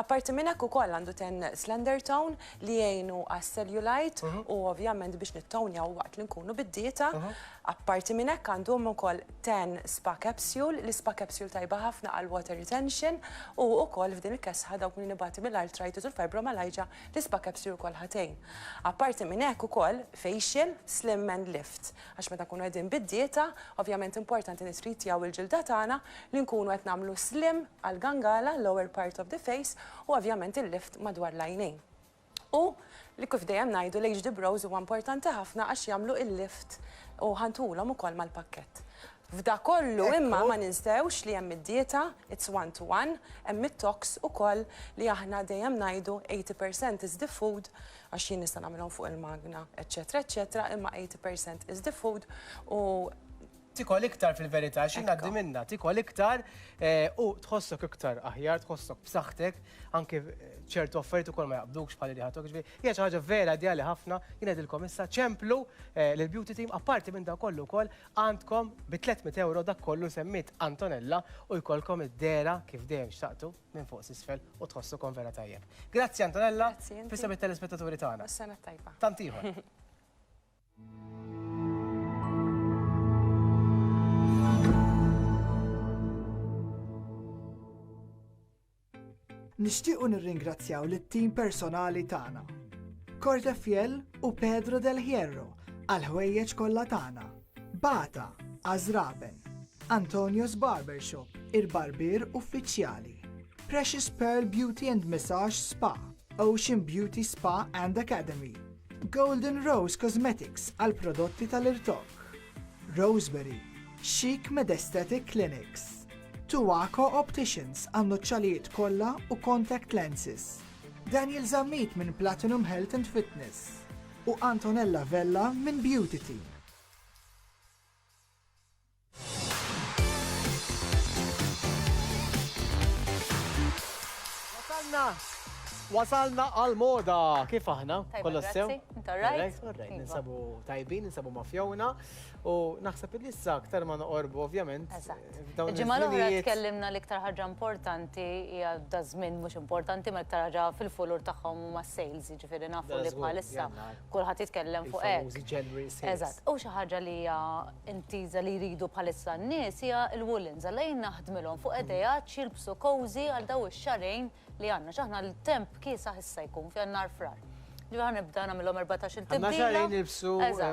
Apparti minn hekk ukoll għandu 10 slender tone li jgħinu għas-cellulite u ovvjament biex nittonjaw waqt li nkunu bid-dieta. Apparti minn hekk għandhom ukoll 10 spa capsule, li spa capsule tajba ħafna għal water retention u wkoll f'din il-kesħa dawk li nibati mill-arthritis u l-fibromyalgia li spa capsule ukoll ħatejn. Apparti minn hekk ukoll facial slim and lift għax meta nkunu qegħdin bid-dieta, ovvjament importanti nitritjaw il-ġilda tagħna li nkunu qed nagħmlu slim għal gangala, lower part of the face u ovvjament il-lift madwar l-għajnejn. U li kif dejjem ngħidu l-HD Brows huwa importanti ħafna għax jagħmlu il-lift u ħantulhom ukoll mal-pakkett. F'da kollu imma ma ninstewx li hemm id-dieta, it's 1-to-1, hemm it-tox ukoll li aħna dejjem ngħidu 80% is the food għax jien nista' nagħmilhom fuq il-magna, eċetera, eċetera, imma 80% is the food u tikol iktar fil-verità, xin għaddi minna, tikol iktar u tħossok iktar aħjar, tħossok b'saħħtek, anke ċertu offerti ukoll ma jaqbdukx bħal li ħatok ġbi. Hija xi ħaġa vera ideali ħafna, jien ngħidilkom issa ċemplu lill-Beauty Team, apparti minn dak kollu wkoll għandkom bi €300 dak kollu semmit Antonella u jkollkom id-dera kif dejjem xtaqtu minn fuq s'isfel u tħossukom vera tajjeb. Grazzi Antonella, fissa bit-telespettaturi tagħna. Sena tajba. Tant ieħor. Nixtiequ nirringrazzjaw lit-tim personali tagħna. Corte Fiel u Pedro Del Hierro għal ħwejjeġ kollha tagħna. Bata Azraben, Antonio's Barbershop, il-barbier uffiċjali. Precious Pearl Beauty and Massage Spa, Ocean Beauty Spa and Academy. Golden Rose Cosmetics għal prodotti tal-irtok. Roseberry, Chic Med Aesthetic Clinics. Tuaco Opticians għandu ċalijiet kollha u contact lenses. Daniel Zammit minn Platinum Health and Fitness u Antonella Vella minn Beauty Team. Wasalna għal-moda. Kif aħna? Tajba, grazzi. Inta rajt? Ninsabu tajbin, ninsabu mafjawna. U naħseb li issa aktar ma noqorbu, ovvjament. Ġimma l-oħra tkellimna l-iktar ħaġa importanti, hija da żmien mhux importanti, ma l-iktar ħaġa fil-fulur tagħhom ma' sales, ġifieri nafu li bħalissa kulħadd jitkellem fuq hekk. Eżatt. U xi ħaġa li hija intiża li jridu bħalissa n-nies hija l-woolens. Għalhekk naħdmilhom fuq edejat jilbsu cozy għal daw ix-xarejn li għandna x'aħna l-temp kiesaħ issa jkun fi għannar frar. Ġivan nibda nagħmilhom 14 tibdila. Għandna xarejn libsu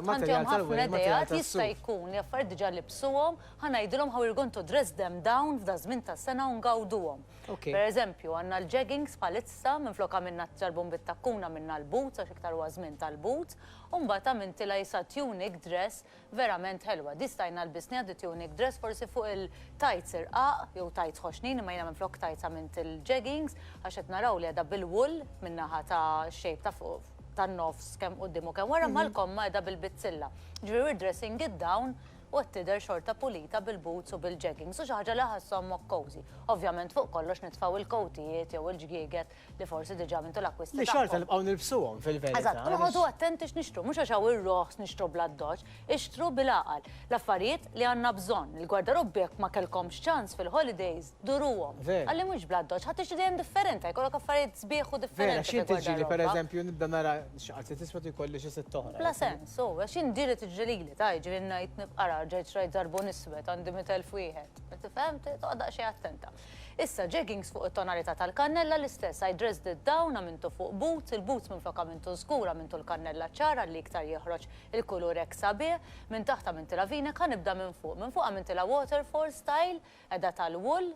materjal tal-wejn, materjal jista' jkun li affarijiet diġà libsuhom, ħanajdilhom how we're going to dress them down f'da żmien tas-sena u ngawduhom. Pereżempju, għandna l-jeggings bħalissa minflok għamilna ġarbun bit-takkuna minna l-boots għax iktar huwa żmien tal-boots, u mbagħad għamiltilha jisa tunic dress verament ħelwa. Distajna l-bisni għaddi tunic dress forsi fuq il-tajts irqaq jew tajts ħoxnin imma jiena minflok tajts għamilt il-jeggings għax qed naraw li għadha bil-wool minnaħa ta' shape ta' fuq tan-nofs kemm quddiem u kemm wara malkom ma qiegħda bil-bizzilla. Ġifieri we're dressing it down u għattider xorta pulita bil-boots u bil-jeggings u xaħġa li ħassom mock cozy. Ovvjament fuq kollox nitfaw il-kotijiet jew il-ġgieget li forsi diġà mintu l-akkwisti. Li xorta li bqgħu nilbsuhom fil-verità. Eżatt, u noqogħdu attenti x'nixtru, mhux għax hawn ir-roħs nixtru bl-addoċ, ixtru bil-aqal. L-affarijiet li għandna bżonn, il-gwardarobbi jekk ma kellkomx ċans fil-holidays duruhom. Għalli mhux bl-addoċ, ħadd tixtri dejjem differenti, jkollok affarijiet sbieħ u differenti. Vera, xi tiġi pereżempju nibda nara x'qed tisbet jkolli xi sitt oħra. Bla sens, għax inġieli tiġġelili, ta' jiġri ngħid nibqara ġejt rajt darbun iswed għandi 100,000 wieħed. Tifhem toqgħod xejn attenta. Issa jeggings fuq it-tonalità tal-kannella l-istess, I dressed it down għamintu fuq boots, il-boots minn flok għamintu żgur għamintu l-kannella ċara li iktar joħroġ il-kulur hekk sabiħ, minn taħt għamintila vinek ħanibda minn fuq għamintila waterfall style, edha tal-wool,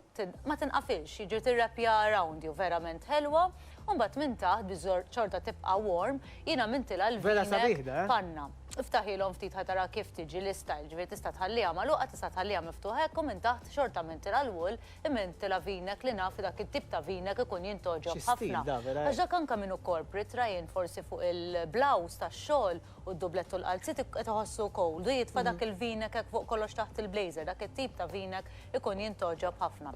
ma tinqafilx, jiġri tirrapja around you, verament ħelwa, Umbat minn taħt biżor ċorta tibqa' warm, jiena mintila l-vinek panna. Iftaħilhom ftit ħatara kif tiġi l-istajl, ġifieri tista' tħallija magħluqa, tista' tħallija miftuħa hekk u minn taħt xorta mintila l-wool, imintila vinek li naf dak it-tip ta' vinek ikun jintoġob ħafna. Għax dak anke minnu corporate rajin forsi fuq il-blouse tax-xogħol u d-dublet u l-qalzit iħossu cold, u jitfa' dak il-vinek hekk fuq kollox taħt il-blazer, dak it-tip ta' vinek ikun jintoġob ħafna.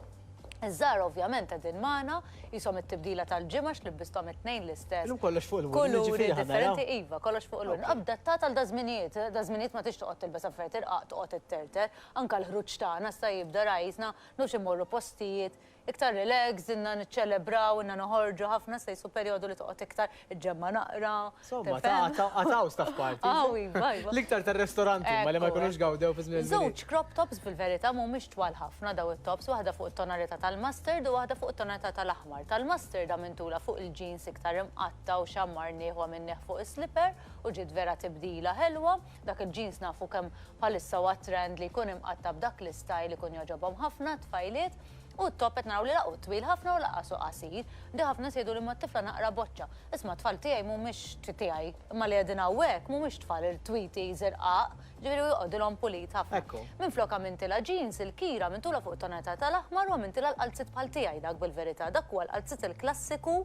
Iż-żar ovvjament għedin maħna, jisom it-tibdila tal-ġimax li bistom it-nejn l-istess. Illum kollox fuq il-win. Kuluri differenti, iva, kollox fuq il-win. Abdattat għal dażminijiet ma tix toqgħod tilbes affarijiet irqaq toqgħod it-terter, anke l-ħruġ tagħna sta jibda rajsna, nux imorru postijiet, iktar relax, inna niċċelebraw, inna noħorġu ħafna sta jisu perjodu li toqgħod iktar iġġemma naqra. Somma, għataw staff party. Iva. L-iktar tar-restoranti ma li ma jkunux gawdew fi żmien. Żewġ crop tops fil-verità mhumiex twal ħafna daw it-tops, waħda fuq it-tonalità tal-mustard u waħda fuq it-tonalità tal-aħmar. Tal-mustard għamintula fuq il-jeans iktar imqatta u xammar nieħu minneħ fuq is-slipper u ġiet vera tibdila ħelwa. Dak il-jeans nafu kemm bħalissa huwa trend li jkun imqatta b'dak l-istajl ikun jogħġobhom ħafna tfajliet. U t-top qed naraw li laqgħu twil ħafna u laqasu qasir, di ħafna sejdu li mat-tifla naqra boċċa. Isma' tfal tiegħi mhumiex tiegħi, imma li qegħdin hawnhekk mhumiex tfal il-twiti żirqaq, ġifieri jqogħdulhom pulit ħafna. Minflok għamintila jeans il-kira mintula fuq tonalità tal-aħmar u għamintila l-qalzit bħal tiegħi dak bil-verità. Dak huwa l-qalzit il-klassiku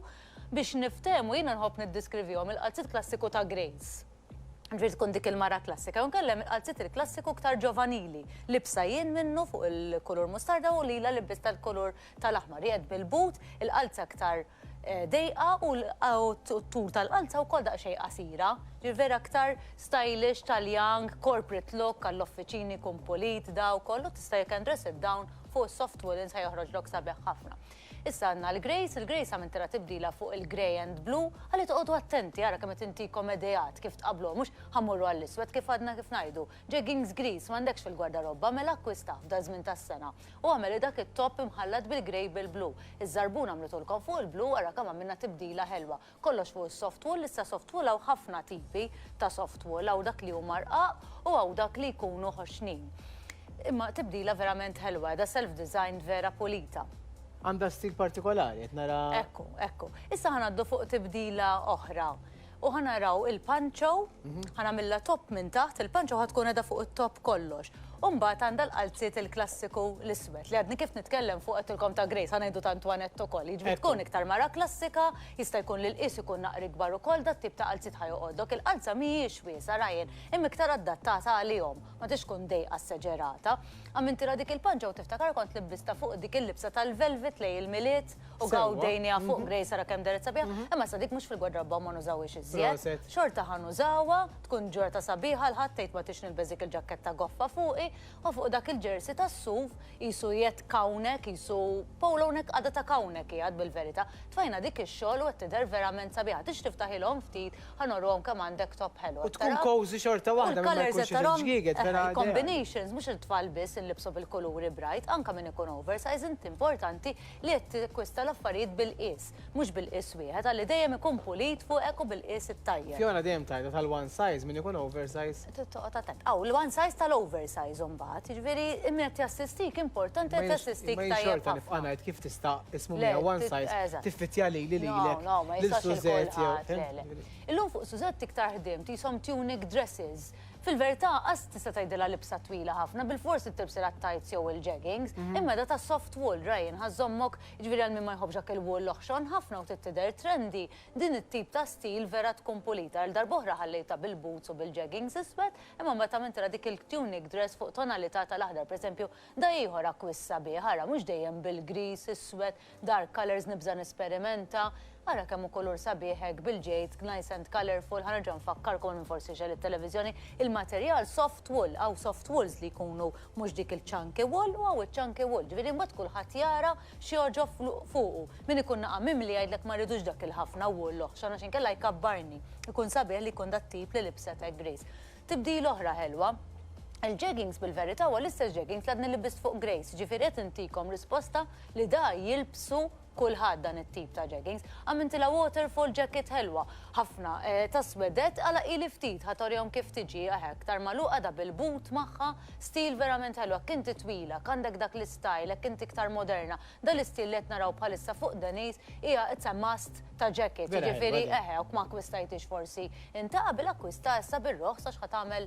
biex niftehmu jiena nħobb niddiskrivihom il-qalzit klassiku ta' Grace. Ġifieri tkun dik il-mara klassika, u nkellem il-qalzit il-klassiku ktar ġovanili, libsa jien minnu fuq il-kulur mustarda u lila libista l-kulur tal-aħmar. Jgħed bil-but, il-qalza ktar dejqa u t-tur tal-qalza u kol daqxej qasira. Ġifieri aktar stylish tal-young, corporate look, għall-offiċini kumpolit daw kollu, tista' you can dress it down fuq soft woolens ħajjoħroġ lok sabiħ ħafna. Issa għandna l-Grace għamintira tibdila fuq il-grey and blue, għalli toqgħodu attenti għara kemm intikom idejat kif tqablu, mhux ħammurru għall-iswed kif għadna kif ngħidu. Jeggings Grease m'għandekx fil-gwardarobba, mela akkwista f'da żmien tas-sena. U għameli dak it-top imħallat bil-grey bil-blue. Iż-żarbun għamlitulkom fuq il-blue għara kemm għamilna tibdila ħelwa. Kollox fuq is-soft wool, issa soft wool hawn ħafna tipi ta' soft wool, hawn dak li huma rqaq u hawn dak li jkunu ħoxnin. Imma tibdila verament ħelwa, da self-designed vera pulita. Għandha stil partikolari, qed nara. Ekku. Issa ħanaddu fuq tibdila oħra. U ħanaraw il-pancho, ħanamilla top minn taħt, il-pancho ħatkun edha fuq it-top kollox. U Umbat għandha l-qalziet il-klassiku l-iswed li għadni kif nitkellem fuq qedtilkom ta' Grace ħanajdu ta' Antoinette ukoll. Jiġri tkun iktar mara klassika, jista' jkun li l-qis ikun naqri kbar ukoll dat tip ta' qalziet ħajoqgħodok. Il-qalza mhijiex wiesa rajjen, imma iktar adattata għalihom, ma tix tkun dejqa asseġerata. Għamintira dik il-panġa u tiftakar kont libbista fuq dik il-libsa tal-velvet lej il-miliet u gawdejnija fuq Grace ara kemm daret sabiħa, imma sa dik mhux fil-gwardrabba ma nużawiex iżjed. Xorta ħanużawha, tkun ġorta sabiħa l-ħadd tgħid ma tix nilbeżik il-ġakketta goffa fuqi, u fuq dak il-ġersi tas-suf jisu jett kawnek, jisu polonek għadha ta' kawnek jgħad bil-verità. Tfajna dik ix-xogħol u qed tidher verament sabiħa. Tix tiftaħilhom ftit ħanorruhom kemm għandek top ħelwa. U tkun cozy xorta waħda ma jkunx ġgieget vera. Combinations mhux il-tfal biss illibsu bil-kuluri bright, anke min ikun oversize, inti importanti li qed tikkwista l-affarijiet bil-qis, mhux bil-qis wieħed, għalli dejjem ikun pulit fuqek u bil-qis it-tajjeb. Fjona dejjem tajda tal-one size min ikun oversize. Toqgħod attent. Aw, l-one size tal-oversize imbagħad, jiġifieri immet jassistik importanti qed tassistik tajjeb. Ma xorta nifqa' ngħid kif tista' ismu mija one size tiffitja lili lilek. No, ma jistax il-kulħadd. Illum fuq Suzette iktar ħdimt jisom tunic dresses. Fil-verità, qas tista' tgħidilha libsa twila ħafna, bil-forsi tibsilha t-tights jew il-jeggings, imma da ta' soft wool rajin ħażommok jiġifieri għal min ma jħobbx il-wool loħxon ħafna u tidher trendy. Din it-tip ta' stil vera tkun pulita. Għal darb'oħra ħallejta bil-boots u bil-jeggings iswed, imma meta mintira dik il-tunic dress fuq tonalità tal-aħdar, pereżempju, da ieħor akkwissa bih, ara mhux dejjem bil-gris, iswed, dark colors nibża nesperimenta. Ara kemm kolor sabiħek bil-ġejt, nice and colorful, ħanerġa' nfakkarkom minn forsi xel it-televiżjoni, il-materjal soft wool, aw soft wools li jkunu mhux dik il-chunky wool u aw il-chunky wool. Ġifieri mbagħad kulħadd jara xi joġob fuqu. Min ikun naqa' mimli jgħidlek ma rridux dak il-ħafna wool loħxon għax inkella jkabbarni. Ikun sabiħ li jkun dat tip li libsetek Grace. Tibdil oħra ħelwa. Il-jeggings bil-verità huwa l-istess jeggings li għadni libist fuq Grace, ġifieri qed intikom risposta li da jilbsu kulħadd dan it-tip ta' jeggings. Għamintila waterfall jacket ħelwa, ħafna taswedet għala ili ftit, ħatorjom kif tiġi għahek, tar maluqa da bil-boot magħha, stil verament ħelwa, kinti twila, għandek dak l-style, kinti iktar moderna. Dan l-istil li qed naraw bħalissa fuq Denise hija it's a must ta' jacket, ġifieri u ma akkwistajtix forsi. Inta qabel akkwista issa bir-roħs għax ħatamel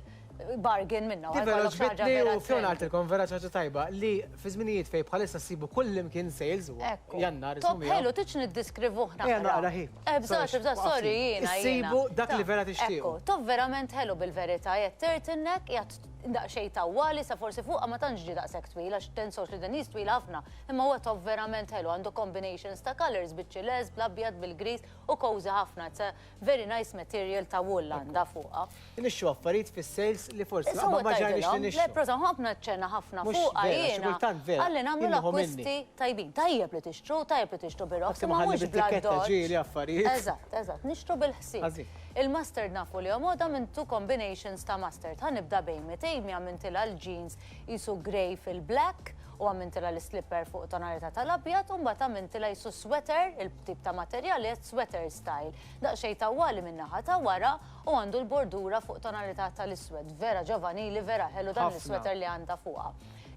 bargain minna. U fjona għaltilkom vera ċaġa tajba li fi żminijiet fej bħalissa sibu kull imkien sales u jannar. Top ħelu, tiċ niddiskrivu ħna. Naqra ħi. Bżax, sorry, jiena. Sibu dak li vera tixtiequ. Top verament ħelu bil-verità, jgħat turtleneck, jgħat daqxej tawwali, sa forsi fuq ma tantx ġi daqshekk twila, x'tensowx li Denise twila ħafna. Imma huwa top verament ħelu, għandu combinations ta' colors biċ-ċiles, bl-abjad, bil-gris u cozy ħafna. It's a very nice material ta' wool għandha fuqha. Nixxu affarijiet fis-sales li forsi ma ġajniex li nixxu. Leproza ħafna ċena ħafna fuqha jiena. Għalli nagħmlu l-akwisti tajbin. Tajjeb li tixtru, tajjeb li tixtru bil-roħs, imma mhux bl-affarijiet. Eżatt, nixtru bil-ħsieb. Il-mustard nafu li għamoda minn two combinations ta' mustard. Ħanibda bejn mitejmi għamintila l-jeans jisu grey fil-black u għamintila l-slipper fuq tonalità tal-abjad u mbagħad għamintila jisu sweater, il-tip ta' materjali sweater style. Daqsxejn tawwali min-naħa ta' wara u għandu l-bordura fuq tonalità tal-iswed. Vera ġovanili, vera ħelu dan l-sweater li għandha fuqha.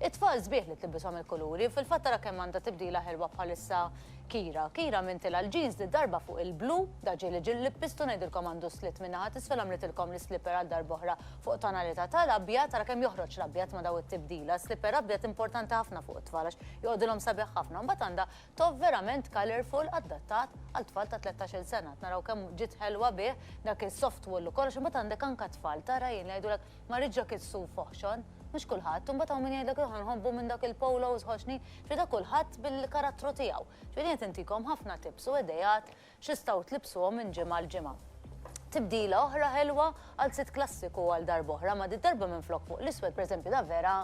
It-tfal sbieħ li tlibisom il-kuluri, fil-fattara kemm għandha tibdila ħelwa bħalissa Kira. Kira mintila l-jeans li darba fuq il-blu, daġi li ġil lipistu ngħidilkom għandu slit minnaħa tisfel għamlitilkom l-slipper għal darboħra fuq tonalità tal-abjad, tara kemm joħroġ l-abjad ma daw it-tibdila. Slipper abjad importanti ħafna fuq it-tfal għax joqgħodilhom sabiħ ħafna. Mbagħad għandha top verament colorful adattat għal tfal ta' 13-il sena. Naraw kemm ġiet ħelwa bih dak is-soft wool ukoll, imbagħad għandek anke tfal tara jien jgħidulek ma rridx ġakit suf foħxon. Mux kullħat, un bataw minn jgħidlek ħanħobbu minn dak il-polos ħoċni, ġvida kullħat bil-karattru tijaw. ġvida jintintikom ħafna tibsu idejat xistaw tlibsuhom minn ġimgħa l-ġimgħa. Tibdila oħra ħelwa għal sit klassiku għal darboħra, ma darba minn flok fuq l-iswed, per esempio, da vera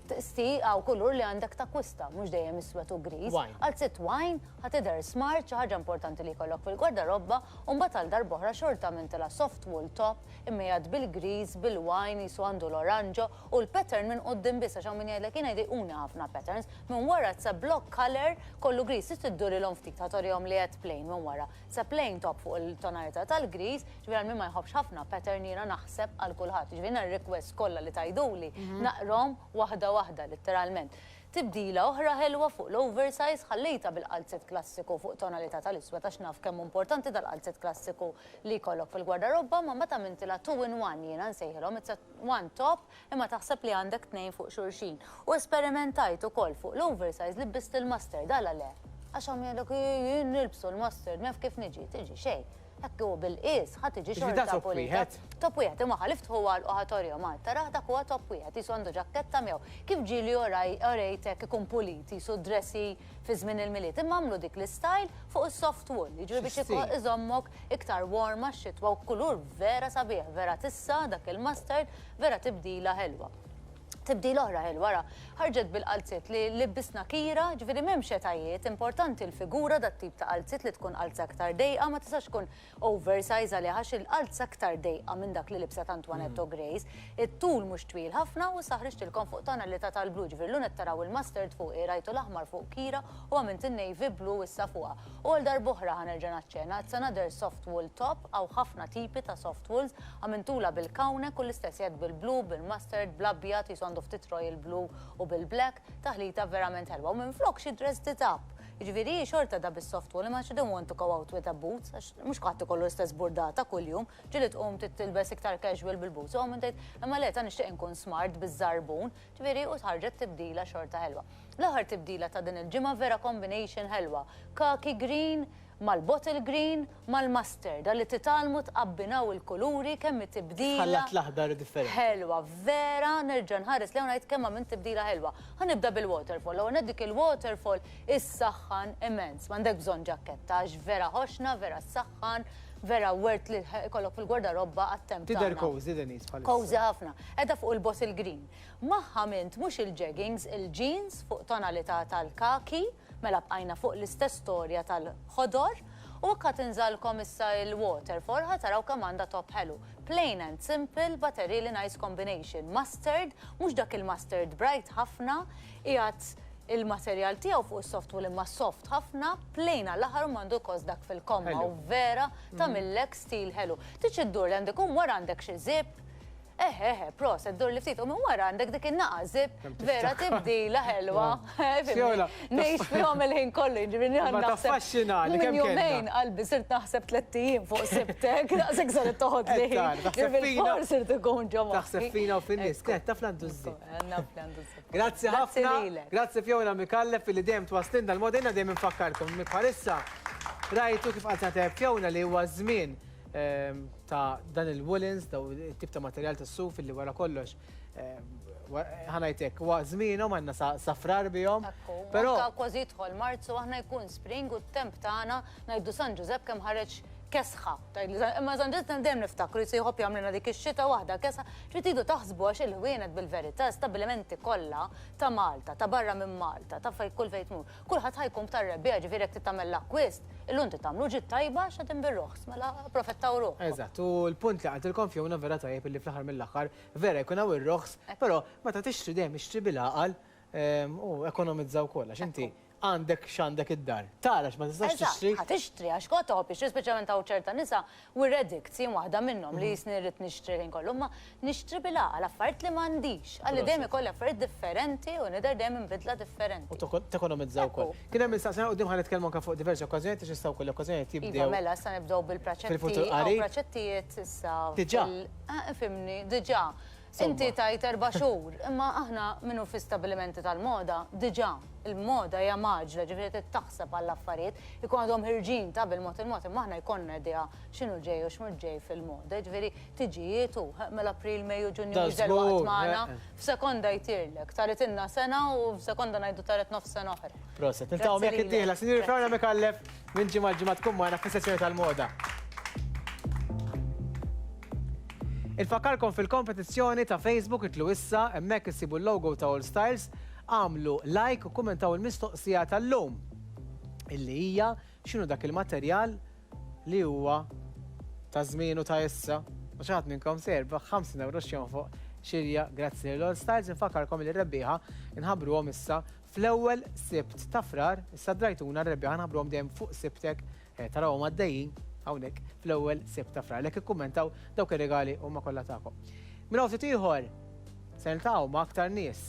sti għaw kullur li għandek ta' kwista, mux dejjem iswed u gris. Għal sit wine, ħatider smart, ħaġa importanti li kollok fil-gwardarobba, un bat għal darboħra xorta minn tela soft wool top, immejad bil-gris, bil-wine, jisu għandu l-oranġo, u l-pattern minn qoddim bisa, xaw minn jgħidlek jina jgħiduna ħafna patterns, minn wara tsa block color, kollu gris, jistidduri l-om ftik ta' torjom li għed plain minn wara. Sa plain top fuq il-tonalità tal-gris, ġvira minn ma jħobx ħafna pattern jina naħseb għal kulħadd. Ġvina r-request kollha li tajduli, naqrom waħda waħda, letteralment. tibdila oħra ħelwa fuq l-oversize, ħallejta bil-qalzet klassiku fuq tonalità tal-iswed għax naf kemm importanti dal-qalzet klassiku li jkollok fil-gwardarobba, ma meta mintila 2-in-1 jiena nsejħilhom, it's one top imma taħseb li għandek 2 fuq xulxin. U esperimentajt ukoll fuq l-oversize li bist il-mustard għala le. Għax għam jgħidok jien nilbsu l-mustard, mef kif niġi, tiġi xejn. Hekk u bil-qis, ħat iġi xorta polita. Top wieħed, imma ħaliftħu għal uħatorju Malta, raħdak huwa top wieħed, jisu għandu ġakketta miegħu. Kif ġili orejtek ikun puliti, jisu dressi fi żmien il-miliet, imma għamlu dik l-istyle fuq is-soft wool, jiġri biex iżommok iktar warma x-xitwa u kulur vera sabiħ, vera tissa dak il-mustard, vera tibdila ħelwa. Tibdil oħra wara, ħarġet bil-qalzit li libbisna kira, ġifieri m'hemmx etajiet, importanti l-figura dat tip ta' qalzit li tkun qalza aktar dejqa, ma tistax tkun oversize għalih għax il-qalza aktar dejqa minn dak li libset Antoinette Grace. It-tul mhux twil ħafna u saħriġtilkom fuq tonalità tal-blu, ġifieri l-lunet taraw il-mustard fuq rajtu l-aħmar fuq kira u għamilt in-navy blue issa fuqha. U għal darb'oħra ħanerġa' naċċena, it's another soft wool top għaw ħafna tipi ta' soft wools, għamintula bil-kawnek u l-istess jed bil-blu, bil-mustard, bl-abjad, għandu ftit royal blue u bil-black, taħlita verament ħelwa. U minn flok xi dressed it up. Jiġifieri xorta da bis-soft wool, imma she don't want to go out with a boots, għax mhux qatt ikollu l-istess burdata kuljum, ġieli tqum tilbes iktar casual bil-boots. U għom tgħid, imma le ta' nixtieq inkun smart biż-żarbun, ġifieri u tħarġet tibdila xorta ħelwa. L-aħħar tibdila ta' din il-ġimgħa vera combination ħelwa. Khaki green mal-bottle green, mal-mustard, għalli titalmu tqabbinaw il-kuluri kemm tibdila. Ħallat l-aħdar differenti. Ħelwa, vera, nerġa' nħares li ngħid kemm minn tibdila ħelwa. Ħanibda bil-waterfall, u neddik il-waterfall is-saħħan immens, m'għandek bżonn ġaketta, għax vera ħoxna, vera s-saħħan, vera wert li kollok fil-gwardarobba għat-temp. Tidher cozy Denise bħalissa. Cozy ħafna. Edha fuq il-bottle green. Maħħa mint mhux il-jeggings, il-jeans fuq tonalità tal-kaki, mela bqajna fuq l-istess storja tal-ħodor u kad inżalkom issa il-waterfall ħataraw kemm għandha top ħelu. Plain and simple but a really nice combination. Mustard, mhux dak il-mustard bright ħafna, qiegħed il-materjal tiegħu fuq is-soft wool imma soft ħafna, plain għall-aħħar m'għandu kozdak fil-komma u vera tagħmillek stil ħelu. Tiġi ddur li għandek wara għandek xi zip, pros, id-dur li ftit, u minn wara għandek dik in-naqa zip, vera tibdila ħelwa. Nejx fihom il-ħin kollu, ġifieri naħseb. Minn jumejn qalbi sirt naħseb 3 ijiem fuq sibtek, daqshekk saret toħod li ħin. Ġifieri forsi sirt ikun ġomma. Taħseb fina u fin-nies, kien taf l-għandu żżib. Naf l-għandu żżib. Grazzi ħafna, grazzi Fjola Mikallef li dejjem twaslinna l-modena dejjem infakkarkom. Bħalissa rajtu kif qatt Fjola li huwa żmien ta' dan il-woolens, daw il-tip ta' materjal ta' suf li wara kollox ħanajtek, huwa żmienhom għandna safrar bihom. Però kważi jidħol Marzu aħna jkun spring u t-temp tagħna ngħidu San Giuseppe kemm ħareġ kesħa. Imma San Giuseppe dejjem niftakru jisejħob jagħmlina dik ix-xita waħda kesħa. Tridu taħsbu għax il-ħwienet bil-verità stabbilimenti kollha ta' Malta, ta' barra minn Malta, ta' kull fejn tmur. Kulħadd ħajkun tar-rebbieħ ġifieri jekk titagħmel l-akkwist, illum titagħmlu ġid tajba x'għadin bir-roħs, mela profittaw ruħ. Eżatt, u l-punt li għandilkom Fjona vera tajjeb illi fl-aħħar mill-aħħar vera jkun hawn ir-roħs, però meta tixtri dejjem ixtri bil-għaqal u ekonomizzaw kollha x'inti għandek x'għandek id-dar. Tara x'ma tistax tixtri. Tixtri għax kont toħob speċjalment hawn ċerta nisa u reddict jien waħda minnhom li jisni rrid nixtri ħin kollu, ma nixtri bil-għaqal affarijiet li m'għandix. Għalli dejjem ikolli affarijiet differenti u nidher dejjem inbidla differenti. U tekonomizzaw ukoll. Kien hemm instaqsija quddiem ħanitkellmu anke fuq diversi okkażjonijiet għax jistgħu kull okkażjonijiet jibdew. Iva mela issa nibdew bil-praċetti u praċettijiet issa. Diġà. Fimni, diġà. Inti tajt 4 xhur, imma aħna minnu fi stabbilimenti tal-moda, diġà il-moda hija maġla, ġifieri taħseb għall-affarijiet, ikun għadhom ħirġin ta' bil-mod il-mod, imma aħna jkollna idea x'inhu ġej u x'mhux ġej fil-moda, ġifieri tiġi tu mill-April, Mejju, Ġunju jiġel waqt magħna, f'sekonda jtirlek, taritilna sena u f'sekonda ngħidu taret nofs sena oħra. Proset, niltaqgħu jekk iddieħla, Sinjur Fjona Mikallef minn ġimgħa ġimgħa tkun magħna fis-sezzjoni tal-moda. Infakkarkom fil-kompetizzjoni ta' Facebook itlu issa hemmhekk issibu l-logo ta' All Styles, għamlu like u kommentaw il-mistoqsija tal-lum illi hija x'inhu dak il-materjal li huwa ta' żmienu ta' issa. U xi ħadd minnkom serba 50 euro x'jon fuq xirja grazzi l All Styles. Infakkarkom li r-rebbieħa inħabbruhom issa fl-ewwel Sibt ta' frar, issa drajtuna r-rebbieħa nħabbruhom dejjem fuq sibtek tarawhom għaddejjin hawnhekk fl-ewwel Sibt ta' frar. Lek ikkummentaw dawk ir-regali huma kollha tagħkom. Minn hawn ftit ieħor se niltaqgħu ma' aktar nies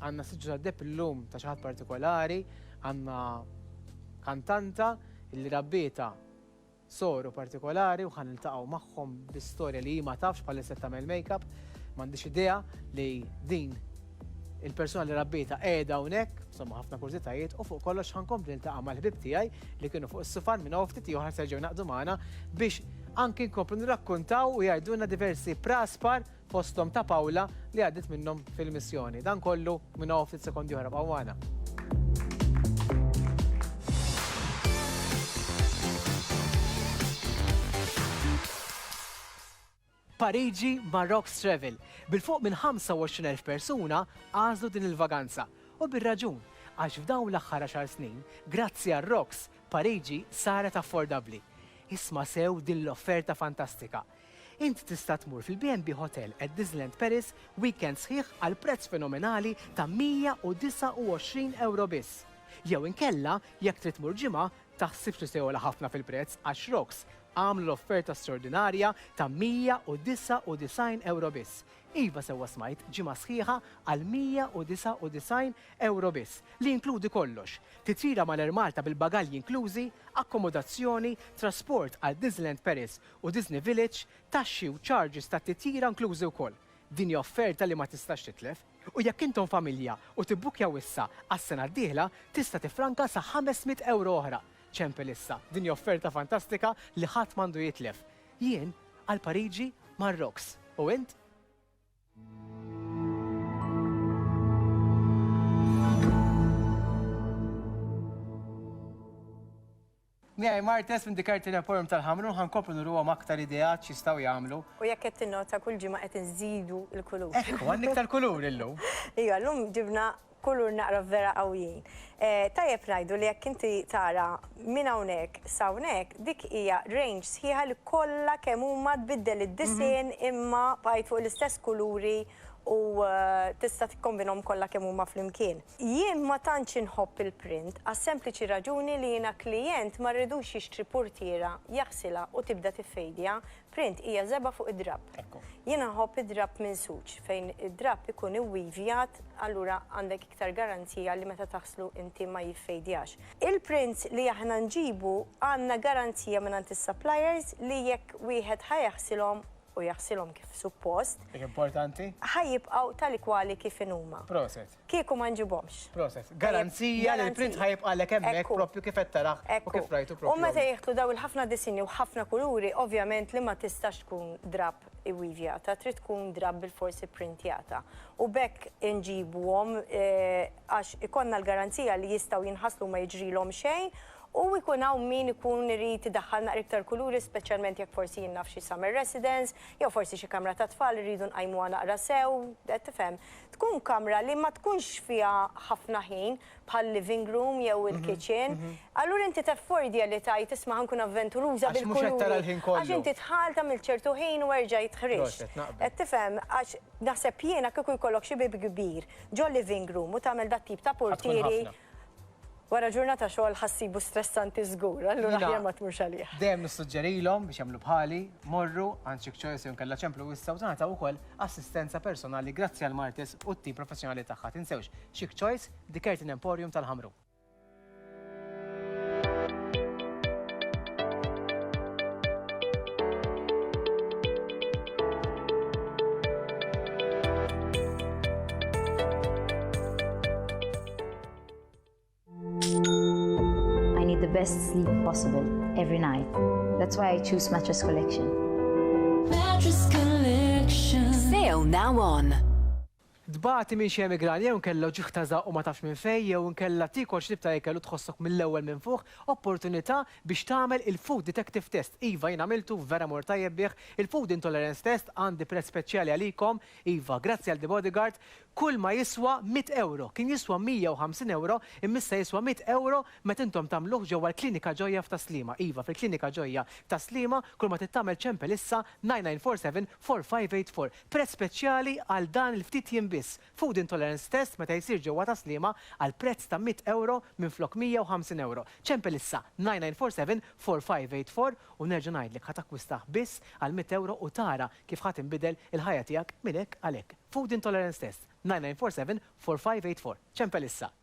għandna siġġu tad-deb illum ta' xi ħadd partikolari, għandna kantanta illi rabbieta soru partikolari u ħan iltaqgħu magħhom bi-storja li ma tafx bħalissa tagħmel make-up, m'għandix idea li din il-persuna li rabbieta qiegħda hawnhekk, insomma ħafna kurzitajiet u fuq kollox ħankompli niltaqa' mal-ħbib tiegħi li kienu fuq is-sufan minn ftit ieħor serġgħu naqdu magħna biex anki nkomplu nirrakkuntaw u jgħidulna diversi praspar fosthom ta' Pawla li għaddit minnhom fil-missjoni. Dan kollu minn ftit sekondi oħra b'għu magħna. Pariġi ma' Rox Travel. Bil-fuq minn 25,000 persuna għażlu din il-vaganza. U bir-raġun, għax f'dawn l-aħħar 10 snin, grazzi għal Rox, Pariġi saret affordabbli. Isma' sew din l-offerta fantastika. Inti tista' tmur fil-B&B Hotel at Disneyland Paris weekend sħiħ għal prezz fenomenali ta' 129 euro biss. Jew inkella jekk trid tmur ġimgħa taħsibx li sewla ħafna fil-prezz għax Rox għamlu l-offerta straordinarja ta' 199 euro biss. Iva sewwa smajt ġimgħa sħiħa għal 199 euro biss, li inkludi kollox. Titjira mal-Malta bil-bagalji inklużi, akkomodazzjoni, trasport għal Disneyland Paris u Disney Village, taxxi u charges ta' titjira inklużi wkoll. Din hija offerta li ma tistax titlef. U jekk intom familja u tibbukjaw issa għas-sena d-dieħla tista' tifranka sa 500 euro oħra. ċempel issa, din hija offerta fantastika li ħadd m'għandu jitlef. Jien għal Pariġi mar Rox. U int? Miegħi Martes minn Dikartin Emporium tal-Ħamrun ħankopru nruhom aktar ideat x'jistgħu jagħmlu. U jekk qed tinnota kull ġimgħa qed inżidu l-kulur. Ekku, għandek tal-kulur illum. Iva, llum ġibna kulur naqra vera qawwijin. Tajjeb ngħidu li jekk inti tara minn hawnhekk sa hawnhekk dik hija range sħiħa li kollha kemm huma tbiddel id-disinn imma bqajt fuq l-istess kuluri u tista' tikkombinhom kollha kemm huma flimkien. Jien ma tantx inħobb il-print għas sempliċi raġuni li jiena klijent ma rridux jixtri portiera jaħsilha u tibda tiffejdja. Print hija żeba fuq id-drab. Jiena nħobb id-drab minn suċ fejn id-drab ikun iwivjat, allura għandek iktar garanzija li meta taħslu inti ma jiffejdjax. Il-prints li aħna nġibu għandna garanzija minn is-suppliers li jekk wieħed ħajaħsilhom u jaħsilhom kif suppost. Importanti? Ħajibqgħu tal-ikwali kif inhuma. Proset. Kieku ma nġibhomx. Proset. Garanzija li l-print ħajibqalek hemmhekk proprju kif qed taraħ u kif rajtu proprju. U meta jieħdu daw il-ħafna disinni u ħafna kuluri, ovvjament li ma tistax tkun drab iwivjata, trid tkun drab bil-forsi printjata. U bekk inġibuhom għax ikonna l-garanzija li jistgħu jinħaslu ma jiġrilhom xejn. U jkun hawn min ikun irid idaħħal naqra iktar kuluri, speċjalment jekk forsi jinnaf xi summer residence, jew forsi xi kamra ta' tfal irridu nqajmuha naqra sew, tifhem. Tkun kamra li ma tkunx fiha ħafna ħin bħal living room jew il-kitchen. Allura inti taffordja li tajt isma' nkun avventuruża bil-kuluri. Għax inti tħal tagħmel ċertu ħin u erġa' jitħriġ. Qed tifhem għax naħseb jiena kieku jkollok xi bib kbir ġo living room u tagħmel dat tip ta' portieri. Wara ġurnata xogħol ħassibu stressanti żgur, allura ħjar ma tmurx għalih. Dejjem nissuġġerilhom biex jagħmlu bħali, morru għand Chic Choice jew nkella ċemplu issa u tagħta wkoll assistenza personali grazzi għal Martes u t-tim professjonali tagħha. Tinsewx, Chic Choice, Dikartin Emporium tal-Ħamrun. Best sleep possible every night. That's why I choose Mattress Collection. Mattress Collection. Sale now on. Dbati minn xi emigran jew nkella ġieħ tażaq u ma tafx minn fejn jew nkella tikol xtib ta' ikel u tħossok mill-ewwel minn fuq, opportunità biex tagħmel il-Food Detective Test. Iva jien għamiltu vera mor tajjeb bih, il-Food Intolerance Test għandi prezz speċjali għalikom, iva grazzi għal The Bodyguard, kull ma jiswa 100 euro. Kien jiswa 150 euro, immissa jiswa 100 euro meta intom tagħmluh ġewwa l-Klinika Ġojja f'Taslima. Iva fil-Klinika Ġojja f'Taslima kull ma tittamel ċempel issa 9947-4584. Prezz speċjali għal dan il-ftit jiem biss. Food Intolerance Test meta jsir ġewwa Taslima għal prezz ta' 100 euro minn flok 150 euro. ċempel issa 9947-4584 u nerġa' ngħidlek ħadd akkwistah biss għal 100 euro u tara kif ħadd inbidel il-ħajja tiegħek minn hekk għalhekk. food intolerance test. 9947-4584. ċempel issa.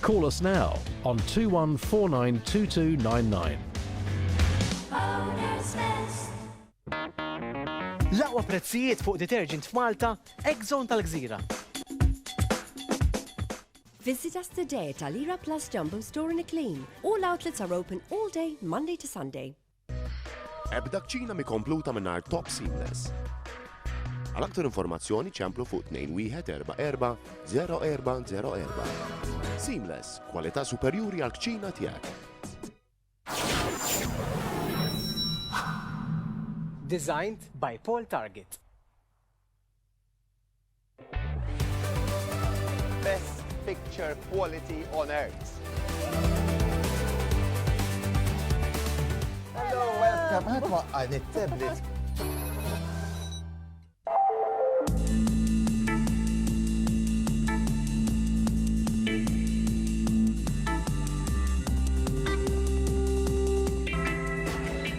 Call us now on 21492299. L-aqwa prezzijiet fuq detergent f'Malta, Exxon tal-Gżira. Visit us today at Alira Plus Jumbo Store in Clean. All outlets are open all day, Monday to Sunday. Ebda kċina mikompluta minnar Top Seamless. Għal aktar informazzjoni ċemplu fuq 2144-0404. Seamless, kwalità superjuri għal kċina tiegħek. Designed by Paul Target. Best picture quality on earth. Hello, welcome. Għad waqqan it-tablet.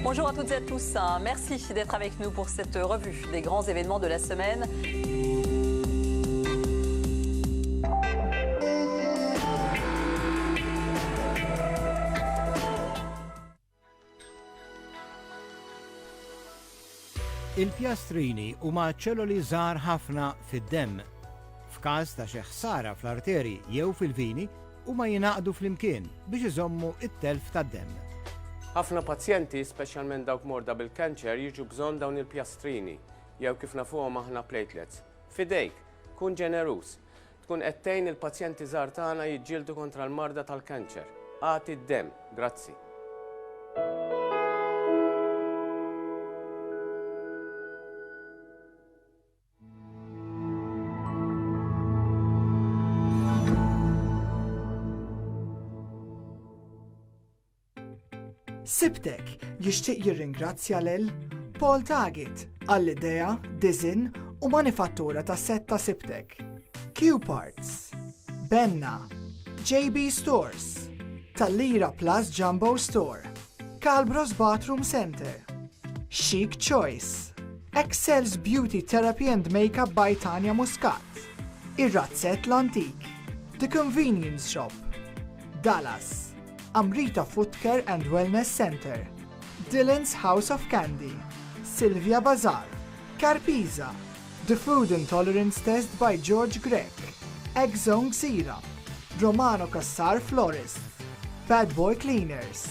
Bonjour à toutes et à tous, merci d'être avec nous pour cette revue des grands événements de la semaine. Il-pjastrini huma ċelluli żgħar ħafna fid-demm. F'każ ta' xi ħsara fl-arterji jew fil-vini huma jingħaqdu flimkien biex iżommu it-telf tad-demm. Ħafna pazjenti, speċjalment dawk morda bil-kanċer, jiġu bżonn dawn il-pjastrini, jew kif nafuhom aħna platelets. Fidejk, kun ġenerus, tkun qed tgħin il-pazjenti żgħar tagħna jiġġieldu kontra l-marda tal-kanċer. Għati d-demm, grazzi. Sibtek jixtieq jirringrazzja lil Paul Target għall-idea, dizin u manifattura ta' setta Sibtek. Q-Parts, Benna, JB Stores, Talira Plus Jumbo Store, Calbros Bathroom Center, Chic Choice, Excel's Beauty Therapy and Makeup by Tanya Muscat, Ir-Razzett l-Antik, The Convenience Shop, Dallas, Amrita Foot Care and Wellness Center, Dylan's House of Candy, Sylvia Bazar, Carpisa, The Food Intolerance Test by George Grech, Exxon Gżira, Romano Cassar Florist, Bad Boy Cleaners,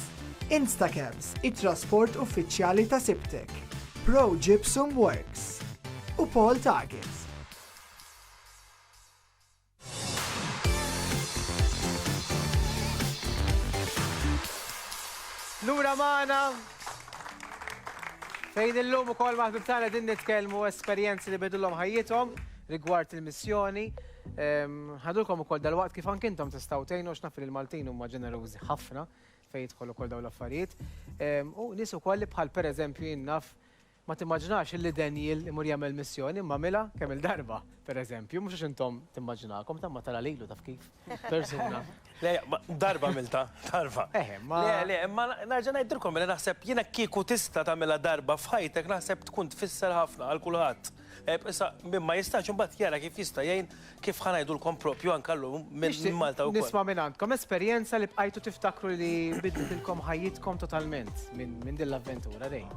Instacabs, it-trasport uffiċjali ta' Sibtek, Pro Gypsum Works u Paul Target. Lura maħna, fejn il-lum u kol maħbib tana din nitkellmu esperjenzi li bidullom ħajjithom rigward il-missjoni. Ħadulkom u kol dal-waqt kif ankintom tistaw tgħinu x'naf li l-Maltin huma ġenerużi ħafna fejn jidħol ukoll dawn l-affarijiet. U nies ukoll li bħal pereżempju jinnaf ma timmaġinax li Daniel imur jagħmel missjoni imma mela kemm il-darba, pereżempju, mhux għax intom timmaġinakom tamma tara lilu taf kif. Persuna. Le, darba milta, darba. Le, imma narġa' ngħidilkom li naħseb jiena kieku tista' tagħmilha darba f'ħajtek naħseb tkun tfisser ħafna għal kulħadd. Issa ma jistax imbagħad jara kif jista' jgħin kif ħanajdulkom propju anke llum minn Malta wkoll. Nisma' minn għandkom esperjenza li bqajtu tiftakru li bidlilkom ħajjitkom totalment minn din l-avventura dejn.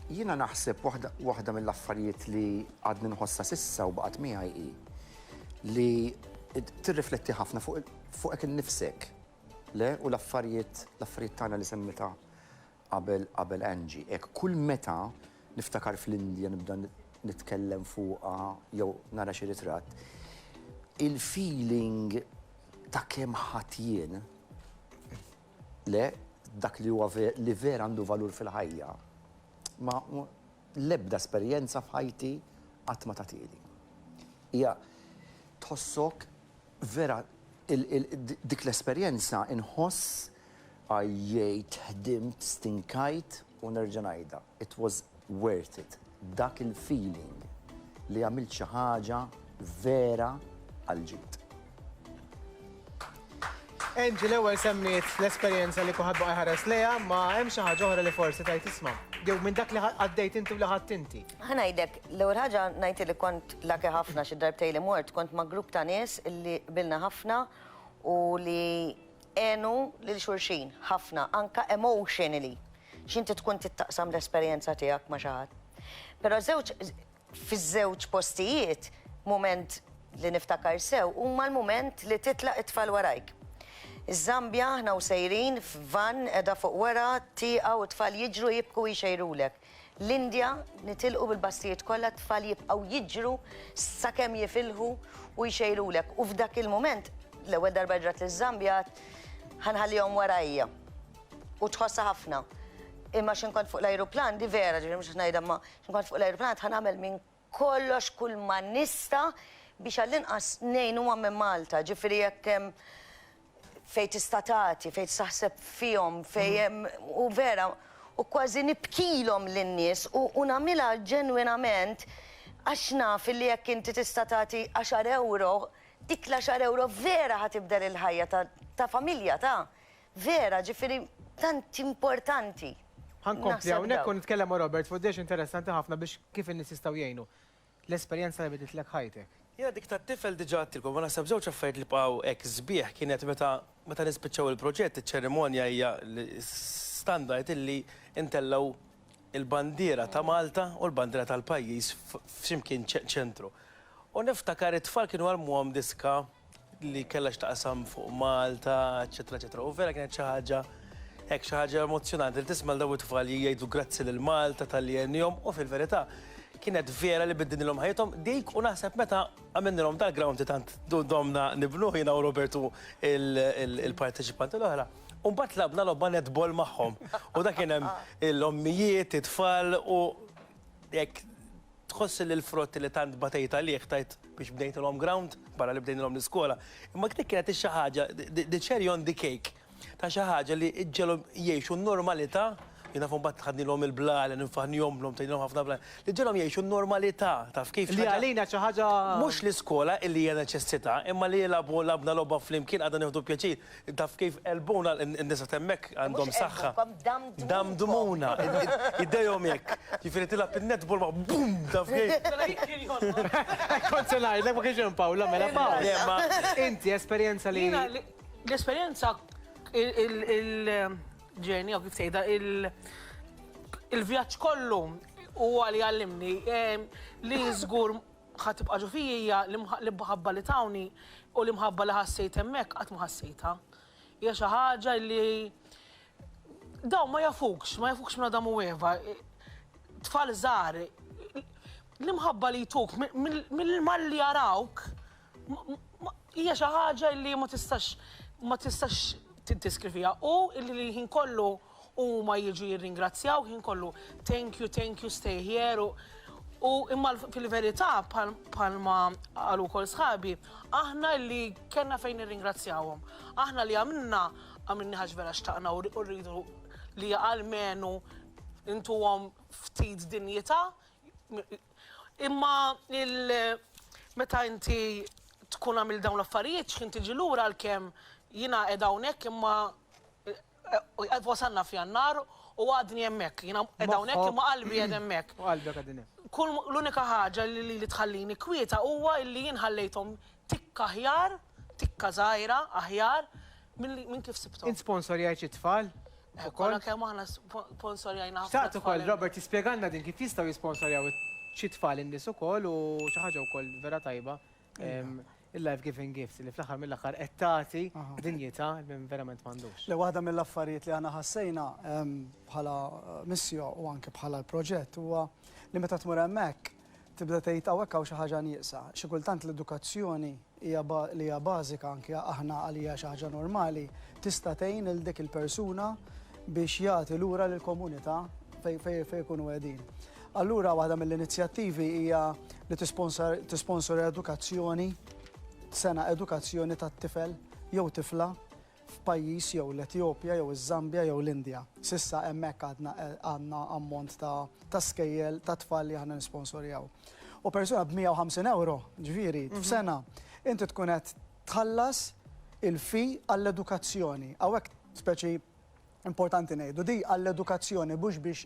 Jiena naħseb waħda mill-affarijiet li għadni nħossa sissa u baqgħet miegħi li tirrifletti ħafna fuq hekk innifsek. Le u l-affarijiet tagħna li semmita qabel Angie. Hekk kull meta niftakar fl-Indja nibda nitkellem fuqha jew nara xi ritratt. Il-feeling ta' kemm ħadd jien le dak li huwa li vera għandu valur fil-ħajja. Ma l-ebda esperjenza f'ħajti qatt ma tagħtili. Hija tħossok vera dik l-esperjenza inħoss għajjejt, ħdimt, stinkajt u nerġa' ngħidha. It was worth it. Dak il-feeling li għamilt xi ħaġa vera għal-ġid. Angie, l-ewwel semmiet l-esperjenza li kuħad baqa jħares leha, ma hemm xi ħaġa oħra li forsi tajt tisma'. Jew minn dak li għaddejt inti u li ħadd inti. Ħanajdek, l-ewwel ħaġa ngħid li kont laki ħafna xi darbtej li mort, kont ma' grupp ta' nies illi bilna ħafna u li għenu lil xulxin ħafna, anka emotionally. X'inti tkun tittaqsam l-esperjenza tiegħek ma' xi ħadd. Però fiż-żewġ postijiet, mument li niftakar sew, huma l-mument li titlaq it-tfal warajk. Iż-Zambja aħna u sejrin f'van edha fuq wara tieqa u tfal jiġru jibku jxejrulek. L-Indja nitilqu bil-bastijiet kollha tfal jibqgħu jiġru sakemm jifilħu u jxejrulek. U f'dak il-mument l-ewwel darba ġrat liż-Zambja ħanħallihom warajja. U tħossha ħafna. Imma xinkont fuq l-ajruplan, di vera, ġifiri mhux ngħidha ma xinkont fuq l-ajruplan ħanagħmel minn kollox kull ma nista' biex għall-inqas ngħinu minn Malta, ġifieri jekk hemm fejn tista' tagħti, fejn tistaħseb fihom, fejn u vera u kważi nibkilhom lin-nies u nagħmilha ġenwinament għax naf li jekk inti tista' tagħti 10 euro, dik l-10 euro vera ħatibdel il-ħajja ta' familja ta' vera, ġifieri tant importanti. Ħankompli hawnhekk u nitkellem ma' Robert fuq dex interessanti ħafna biex kif in-nies jistgħu jgħinu. L-esperjenza li bidiltlek ħajtek. Jena dik tat-tifel diġà għattilkom, ma naħseb żewġ affarijiet li bqgħu hekk sbieħ kienet meta nispiċċaw il-proġett, iċ-ċerimonja hija standard illi intellaw il-bandiera ta' Malta u l-bandiera tal-pajjiż f'ximkien ċentru. U niftakar it-tfal kienu għalmuhom diska li kellha x'taqsam fuq Malta, eċetera, eċetera. U vera kienet xi ħaġa hekk xi ħaġa emozjonanti li tisma' daw it-tfal jgħidu grazzi lil Malta tal-li għenjhom u fil-verità kienet vera li biddinilhom ħajjithom dik u naħseb meta għamilnilhom dal-ground tant domna nibnu jiena u Robertu il-parteċipanti l-oħra. U mbagħad labna logħba netball magħhom. U dak kien hemm l-ommijiet, it-tfal u jekk tħossi li l-frotti li tant batejt għalih tajt biex bdejtilhom ground barra li bdejtilhom l-iskola. Imma dik kienet xi ħaġa, the cherry on the cake ta' xi ħaġa li ġġelhom jgħixu n-normalità. Jina fun bat ħadnilhom il-blal, nfaħnihom l-hom tajnilhom ħafna blal. Li ġelhom jgħixu n-normalità, taf kif. Li għalina xi ħaġa. Mhux l-iskola illi hija neċessità, imma li labna logħba flimkien għadha nieħdu pjaċir. Taf kif elbuna n-nisa temmek għandhom saħħa. Damdumuna, iddejhom hekk. Ġifieri tilab in-netball ma' bum, taf kif. Kont se ngħidlek ma kienx hemm Pawla mela Pawla. Inti esperjenza li. L-esperjenza il-ġerni, u kif tgħidha, il-vjaġġ kollu huwa li għallimni li żgur ħatibqa' ġu fija l-imħabba li tawni u l-imħabba li ħassejt hemmhekk qatt ma ħassejtha. Hija xi ħaġa li dawn ma jafukx minn Adam u Eva. Tfal żgħar l-imħabba li jtuk mill-malli jarawk hija xi ħaġa li ma tistax tiddeskrivija u illi ħin kollu huma jiġu jirringrazzjaw, ħin kollu thank you, stay here. U imma fil-verità palma għalu kol sħabi, aħna li kena fejn nirringrazzjawhom. Aħna li għamilni ħaġ vera xtaqna u rridu li għalmenu intuhom ftit dinjità. Imma meta inti tkun għamil dawn l-affarijiet x'kien tiġi lura għalkemm jina edawnek imma wasanna f'jannar u għadni jemmek. Jina edawnek imma qalbi jemmek. Qalbi għadni. Kull l-unika ħaġa li tħallini kwieta huwa li jien ħallejthom tikka aħjar, tikka żgħira aħjar minn kif sibthom. Insponsorjajt it-tfal? Kollha kemm aħna sponsorjajna ħafna. X'għad ukoll Robert jispjegana din kif jistgħu jisponsorjaw xi tfal in-nies ukoll u xi ħaġa wkoll vera tajba. Il-life giving gifts li fl-aħħar mill-aħħar qed tagħti dinjità minn verament m'għandux. Li waħda mill-affarijiet li aħna ħassejna bħala missja u anke bħala l-proġett huwa li meta tmur hemmhekk tibda tgħid hawnhekk hawn xi ħaġa nieqsa. Xi kultant l-edukazzjoni li hija bażika anke aħna għalija xi ħaġa normali tista' tgħin il dik il-persuna biex jagħti lura lill-komunità fejn ikunu qegħdin. Allura waħda mill-inizjattivi hija li tisponsor edukazzjoni sena edukazzjoni tat-tifel jew tifla f'pajjiż jew l-Etjopja jew iż-Zambja jew l-Indja. Sissa hemmhekk għandna ammont ta' skejjel ta' tfal li aħna nisponsorjaw. U persuna b'150 euro, ġifieri, f'sena inti tkun qed tħallas il-fi għall-edukazzjoni. Għawek speċi importanti ngħidu di għall-edukazzjoni mhux biex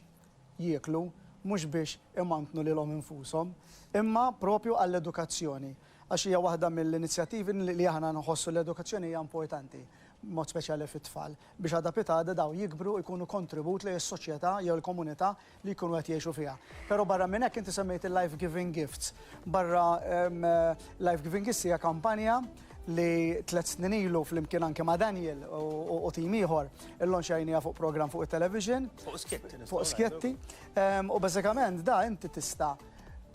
jieklu, mhux biex imantnu lilhom infushom, imma propju għall-edukazzjoni. Għax hija waħda mill-inizjattivi li aħna nħossu l-edukazzjoni hija importanti, mod speċjali fit-tfal, biex għadha pitada daw jikbru jkunu kontribut li s-soċjetà jew l-komunità li jkunu qed jgħixu fiha. Però barra minn hekk inti semmejt il-Life Giving Gifts. Barra Life Giving Gifts hija kampanja li 3 snin ilu fl-imkien anke ma' Daniel u tim ieħor il-lonxajnija fuq program fuq il-television. Fuq skjetti. U bażikament da inti tista'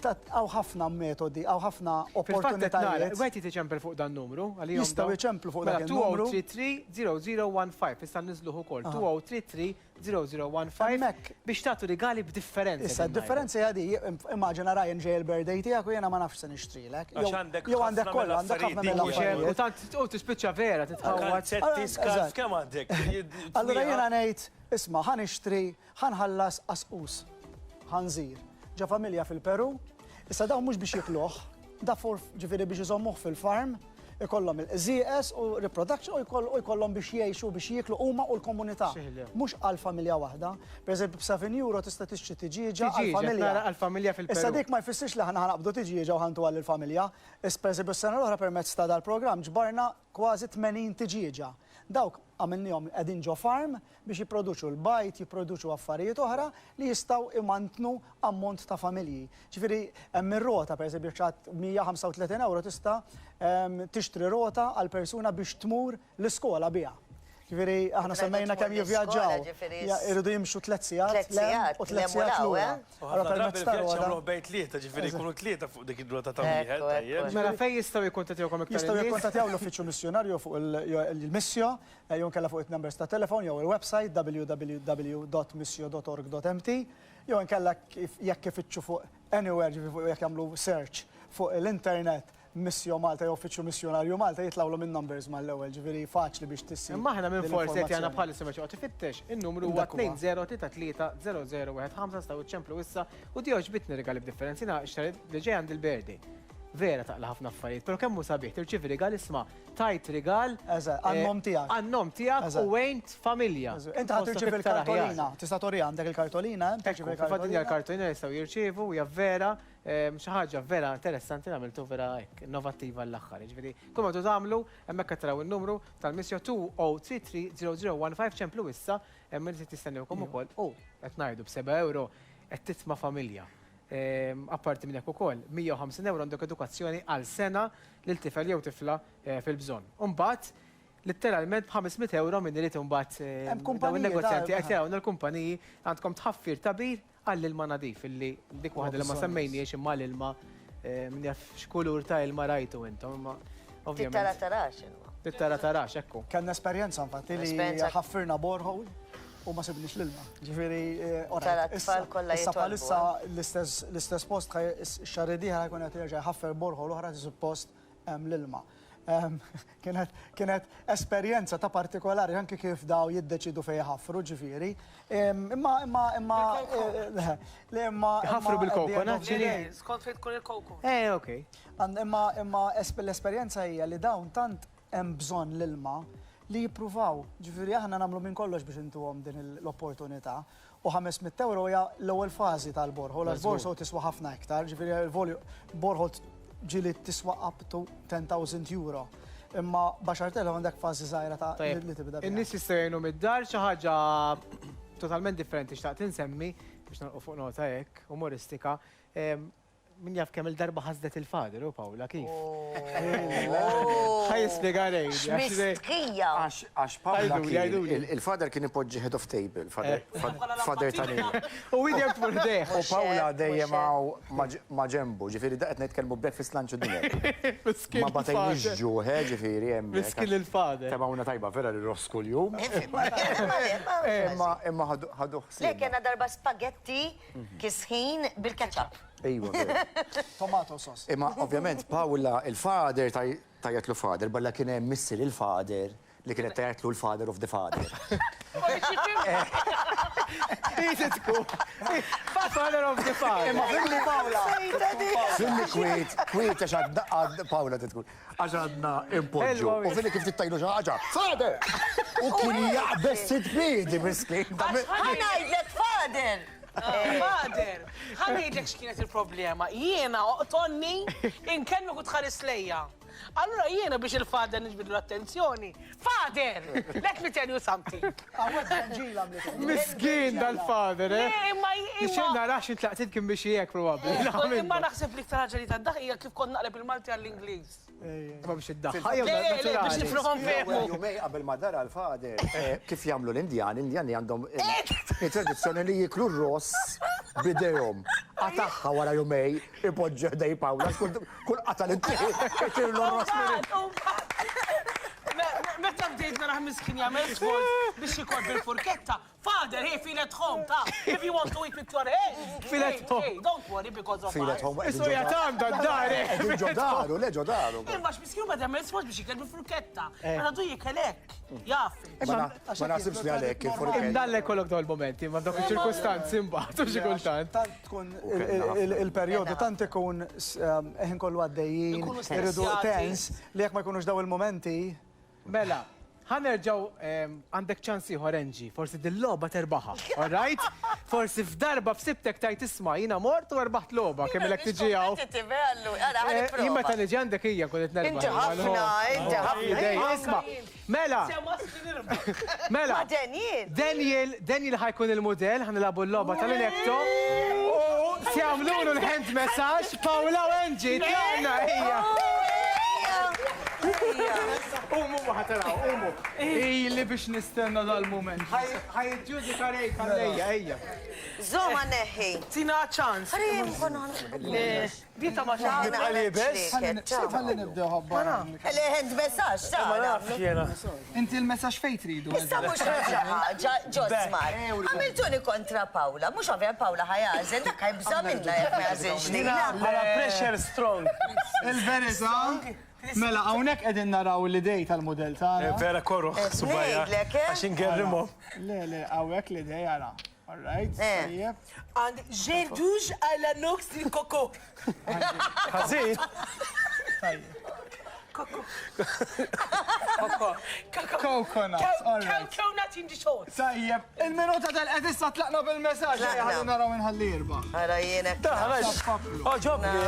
għaw ħafna metodi, għaw ħafna opportunitajiet. Għajti t-ċempel fuq dan numru? Jistaw jċemplu fuq dan numru. 2033-0015, istan nizluħu kol. 2033-0015 biex tatu rigali b'differenza. Issa, differenza jadi, immaġina Ryan ġej il-birthday tijak u jena ma nafx se nixtrilek. Jow għandek koll, għandek ħafna mill-affarijiet. U tant tispiċċa vera, titħawad. Kemm għandek? Allura jena ngħid, isma' ħanixtri, ħanħallas asqus, ħanżir. Ġa familja fil-Peru, issa daw mhux biex jikluħ, da ġifieri biex iżommuh fil-farm, ikollhom il-ZS u reproduction u jkollhom biex jgħixu biex jiklu huma u l-komunità. Mhux għal familja waħda. Pereżempju b'7 € tista' tixtri tiġiġa għall-familja fil-Peru. Issa dik ma jfissirx li ħana ħanaqbdu tiġiġa u ħantu għall-familja. Pereżempju s-sena l-oħra permezz ta' dal-programm ġbarna kważi 80 tiġiġa. Dawk għamilnihom qegħdin ġo farm biex jipproduċu l-bajt, jipproduċu affarijiet oħra li jistgħu imantnu ammont ta' familji. Ġifieri hemm ir-rota pereżempju ċat 135 € tista' tixtri rota għal persuna biex tmur l-iskola biha. Ġifieri aħna semmejna kemm jivvjaġġaw. Irridu jimxu 3 sigħat u 3 sigħat lura. Allura permezz ta' rota bejn tlieta, ġifieri jkunu tlieta fuq dik id-rota ta' wieħed. Mela fejn jistgħu jikkuntattjawkom iktar? Jistgħu jikkuntattjaw l-uffiċċju missjonarju fuq il-missjo, jew nkella fuq it-numbers ta' telefon jew il-website www.missio.org.mt jew nkella jekk ifittxu fuq anywhere ġifieri jekk jagħmlu search fuq l-internet Missio Malta jew Uffiċċju Missjonarju Malta jitlawlu minn numbers mal-ewwel, ġifieri faċli biex tissi. Imma aħna minn forsi qed jagħna bħalissa meċ tifittex, in-numru huwa 20330015 staw iċċemplu issa u di oġbitni rigali b'differenzi xtarid li ġej għand il-birthday. Vera taqla ħafna affarijiet, però kemm hu sabiħ tirċievi rigal isma' tajt rigal għan-nom tiegħek. Għan-nom tiegħek u għejnt familja. Inti ħad tirċievi l-kartolina, tista' torija għandek il-kartolina, tirċievi l-kartolina. Il-kartolina jistgħu jirċievu hija vera xi ħaġa vera interessanti għamiltu vera innovattiva l-aħħar. Ġifieri kull ma tagħmlu hemmhekk qed taraw in-numru tal-missju 20330015 ċemplu issa hemm li tistennewkom ukoll u qed ngħidu b'7 € qed titma' familja. Apparti minn hekk ukoll 150 € għandek edukazzjoni għal sena lil tifel jew tifla fil-bżonn. Imbagħad letteralment b'500 € minn irid imbagħad dawn in-negozjanti qed jarawna l-kumpaniji għandkom tħaffir tabir għall-ilma nadif illi dik waħda li ma semmejniex imma l-ilma min jaf x'kulur ta' ilma rajtu intom imma ovvjament. Titara-tarax ilma. Titara-tarax ekku. Kellna esperjenza infatti li ħaffirna borehole u ma sibniex l-ilma. Ġifieri tfal kollha jitolbu. Issa l-istess post xarridiħa jkun qed jerġa' jħaffer borehole oħra suppost hemm l-ilma. Kienet esperjenza ta' partikolari anke kif daw jiddeċidu fejn jħaffru ġifieri. Imma ħaffru bil-coconut ġieli. Skont fejn tkun il-koko. Okej. Imma l-esperjenza hija li dawn tant hemm bżonn l-ilma li jippruvaw. Ġifieri aħna nagħmlu minn kollox biex intuhom din l-opportunità. U 500 € hija l-ewwel fażi tal-borehole. Għall-borehole tiswa ħafna iktar, ġifieri l-borehole ġili tiswa up to 10,000 €. Imma baxartela għandek fażi żgħira ta' li tibda. In-nies jistgħu jgħinu mid-dar xi ħaġa totalment differenti xtaqt insemmi biex nagħlqu fuq nota hekk umoristika. Min jaf kemm il-darba ħasdet il-fader u Pawla kif? Ħaj jispjega lejn. X'mistkija. Għax Pawla il-fader kien ipoġġi head of table, fader tanina. U widem tmur deħ. U Pawla dejjem ma ġembu, ġifieri daqet ngħidkelmu breakfast lunch u dinner. Ma batejniex ġuħe, ġifieri hemm. Miskin il-fader. Tebgħuna tajba vera li ross kuljum. Imma ħadu ħsieb. Le kena darba spaghetti kisħin bil-ketchup. Ejwa, tomato sauce. Imma ovvjament Pawla il-fader tajjatlu fader, balla kien hemm missier il-fader li kienet tajtlu l-father of the father. Easy tkun. Father of the father. Imma fimli Pawla. Fimli kwit għax għad Pawla titkun. Għax għadna impoġġu. U fimli kif tittajlu ħaġa. Father! U kien jaqbess sit-bidi, miskin. Ħanajdlek father! Fader, ħanajdlek x'kienet il-problema. Jiena oqtonni inkelmu kut ħares lejja. Allora jiena biex il-fader nġbidu l-attenzjoni. Fader, let me tell you something. Miskin dal-fader, eh? Nixen narax intlaqtit kien biex jek probabli. Imma naħseb li ktar ħaġa li tad-daħ hija kif kont naqleb il-Malti għall-Ingliż. Ma biex id-daħħa. Biex nifruħom fehmu. Jumej qabel ma dara l-fader. Kif jagħmlu l-Indjani għandhom il-tradizzjoni li jiklu r-ross bidejhom. Għataħħa wara jumej ipoġġu dej Pawla, kull qatal it-tirlu r-ross. Meta bdejt naraħ miskin jagħmel sforz biex ikol bil-furketta. Father, hey, feel at home, ta. If you want to eat with your head, feel at home. Hey, don't worry because of Feel at home. Isu jatam dar, Ġodaru, le ġodaru. Imma x'miskin ma tagħmel sforz biex ikel bil-furketta. Meta du jikelek, jaf. Ma naħsibx li għalek il-furketta. Imdalle kollok daw il-momenti, ma dak il-ċirkustanzi mbagħad xi kultant. Tant tkun il-perjodu tant ikun eħin kollu għaddejjin, irridu tens li jekk ma jkunux daw il-momenti. Mela, ħanerġaw għandek ċans ieħor Enġi, forsi dil-logħba terbaħa, all right? Forsi f'darba f'sibtek tajt isma' jiena mort u erbaħt logħba kemm ilek tiġi hawn. Jien meta niġi għandek hija kont nerbaħ. Inti ħafna. Isma' mela. Daniel ħajkun il-mudell, ħanilabu l-logħba tal-Inekto. U sjamlulu l-hand messaġġ, Pawla u Enġi, tlaqna hija. Umu ħataraw, umu. Ili biex nistenna dal-moment. ħajġużika rejka lejja, ejja. Zoma neħi. Tina ċans. Rim, Bita ma ċans. Għalli nibdew ħabbar. Leħend messaġ, ta' Inti il-messaġ fejn tridu. Issa mux ħaġa, ġosmar. Għamiltuni kontra Pawla, mux għavja Pawla ħajazen, dak ħajbża minna jek ma jazenx dina. Pressure strong. Il-verita. Mela, għawnek edin naraw l-idej tal-modell ta' Vera korruħ, subajja. Għaxin gerrimo. Le, għawek l-idej għara. All right, tajjeb. And ġerdux għala nox il koko. Għazit? Coconut, all right. Coconut in the short. Tajjeb, il-minuta tal-edissa tlaqna bil-messagġ. Għalli naraw minħallirba. Għara jenek. Taħraġ. Oġobni,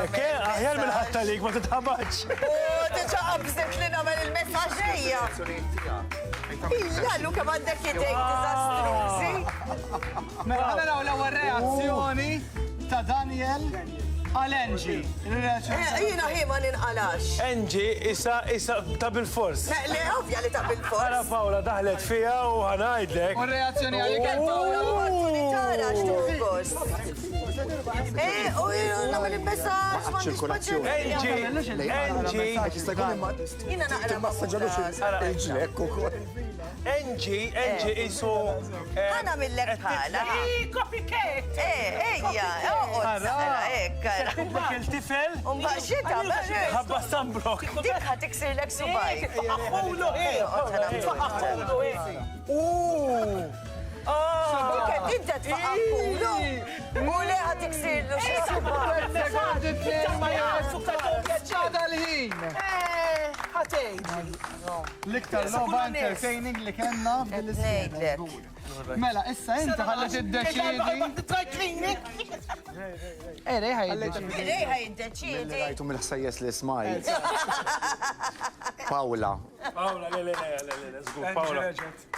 aħjar mill-ħatta lik, ma t-tħabaċ. Tiċa għabżet li namel il-messagġeja. Jallu kem għandek idej dizastruzi. Mela naraw l-ewwel reazzjoni ta' Daniel għal Enġi. Jina ħima ninqalax. Enġi, issa ta' bil-fors. Le, ovvja li ta' bil-fors. Għara Pawla daħlet fija u ħanajdlek. U reazzjoni għalik Pawla u għarfuni tara xtuħgos. U namel il-messaġ ma' ċirkolazzjoni. Enġi. Jina naqra ma' Enġi, isu. Għana mill-lek bħala. Copycat. Ejja, Dik il-tifel. Umbaxita, ħabba sambrok. Dik ħatiksir lek subaj. Faqqaħulu, Dik inta tfaqqaħulu. U le ħatiksir lu xie subaj. ċada l-ħin. L-iktar loba entertaining li kena bil-isnejlek. Mela, issa inti ħallet id-deċidi. Rejħa id-deċidi. Rajtu mill-ħsajjes li smajl. Pawla. Pawla, le, zgur, Pawla.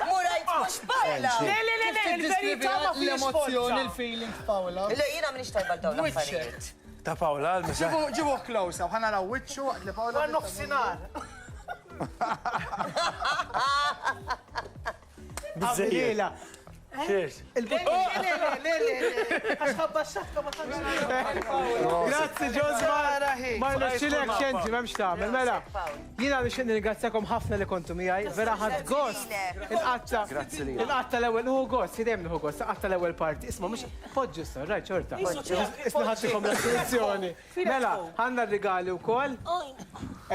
Murajt mux Pawla. L-emozjoni, il-feeling Pawla. Jina minix tajbal dawn l-affarijiet. Ta' Pawla, l-messaġ. Ġibu close, ħana raw wicċu li Pawla. Ma' nofsinar. Bizzejjela. Grazzi Ġosmar, ma nixxilek xenti, memx tagħmel. Mela, jiena nixtieq nirringrazzjakom ħafna li kontu miegħi, vera ħadd gost. Il-qatta l-ewwel hu gost, jidem hu gost, qatta l-ewwel parti. Isma' mhux poġġu issa, rajt xorta. Isma' ħadtikom l-soluzzjoni. Mela, ħanna r-rigali wkoll.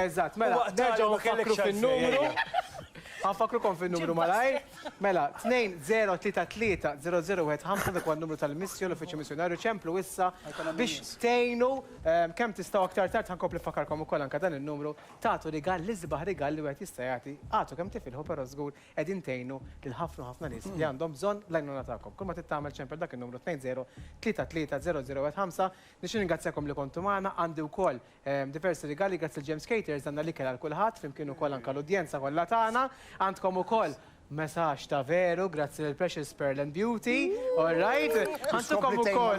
Eżatt, mela, nerġgħu nfakru fin-numru. Ħanfakrukom fil-numru malajr. Mela, 2033-001 dak huwa n-numru tal-missju l-Uffiċċju Missjonarju ċemplu issa biex tgħinu kemm tistgħu aktar tard ħankompli fakarkom ukoll anke dan in-numru tagħtu rigal li sbaħ rigal li wieħed jista' jagħti għatu kemm tifilħu però żgur qegħdin tgħinu lil ħafna nies li għandhom bżonn l-għajnuna tagħkom. Kull ma tittamel ċempel dak in-numru 2033-001 nixin ringrazzjakom li kontu magħna għandi wkoll diversi rigali grazzi l-James Caters għandna l-ikel għal kulħadd flimkien ukoll anke l-udjenza kollha tagħna għandkom ukoll messaġġ ta' veru grazzi l Precious Pearl and Beauty. All right. Għandkom ukoll.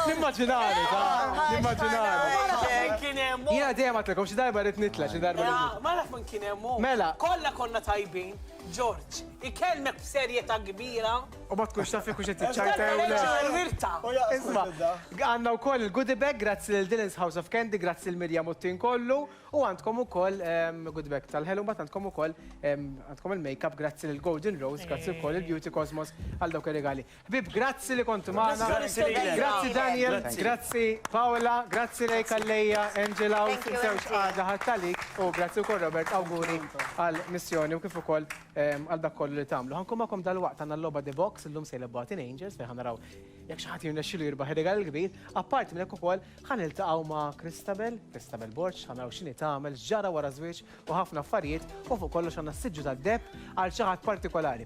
Nimmaġinari, Jina dejjem għatlekom xi darba rrid nitla, xi darba rrid nitla. Ma naf minn kien hemm. Mela. Kollha konna tajbin. George, ikellmek b'serjetà kbira. U ma tkunx taf jekk qed tiċċajta jew le. Isma' għandna wkoll il-goodie bag grazzi lil Dylan's House of Candy, grazzi l Mirjam u t-tin kollu u għandkom ukoll goodie bag tal-ħelu mbagħad għandkom ukoll għandkom il-makeup grazzi lil Golden Rose, grazzi wkoll il-Beauty Cosmos għal dawk ir-regali. Ħbib, grazzi li kontu magħna. Grazzi Daniel, grazzi Paola, grazzi Rejka Lejja, Angela u tinsewx għadha ħattalik u grazzi wkoll Robert awguri għal missjoni u kif ukoll għal dak kollu li tagħmlu. Ħankom magħkom dal-waqt għandna l-logħba The Box illum sejla Batin Angels fejn ħanaraw jekk xi ħadd jirnexxielu jirbaħ ir-regal kbir. Apparti minn hekk ukoll ħaniltaqgħu ma' Christabel Borch, ħanaraw x'inhi tagħmel ġara wara żwieġ u ħafna affarijiet u fuq kollox għandna s-siġġu tad-deb għal xi ħadd partikolari.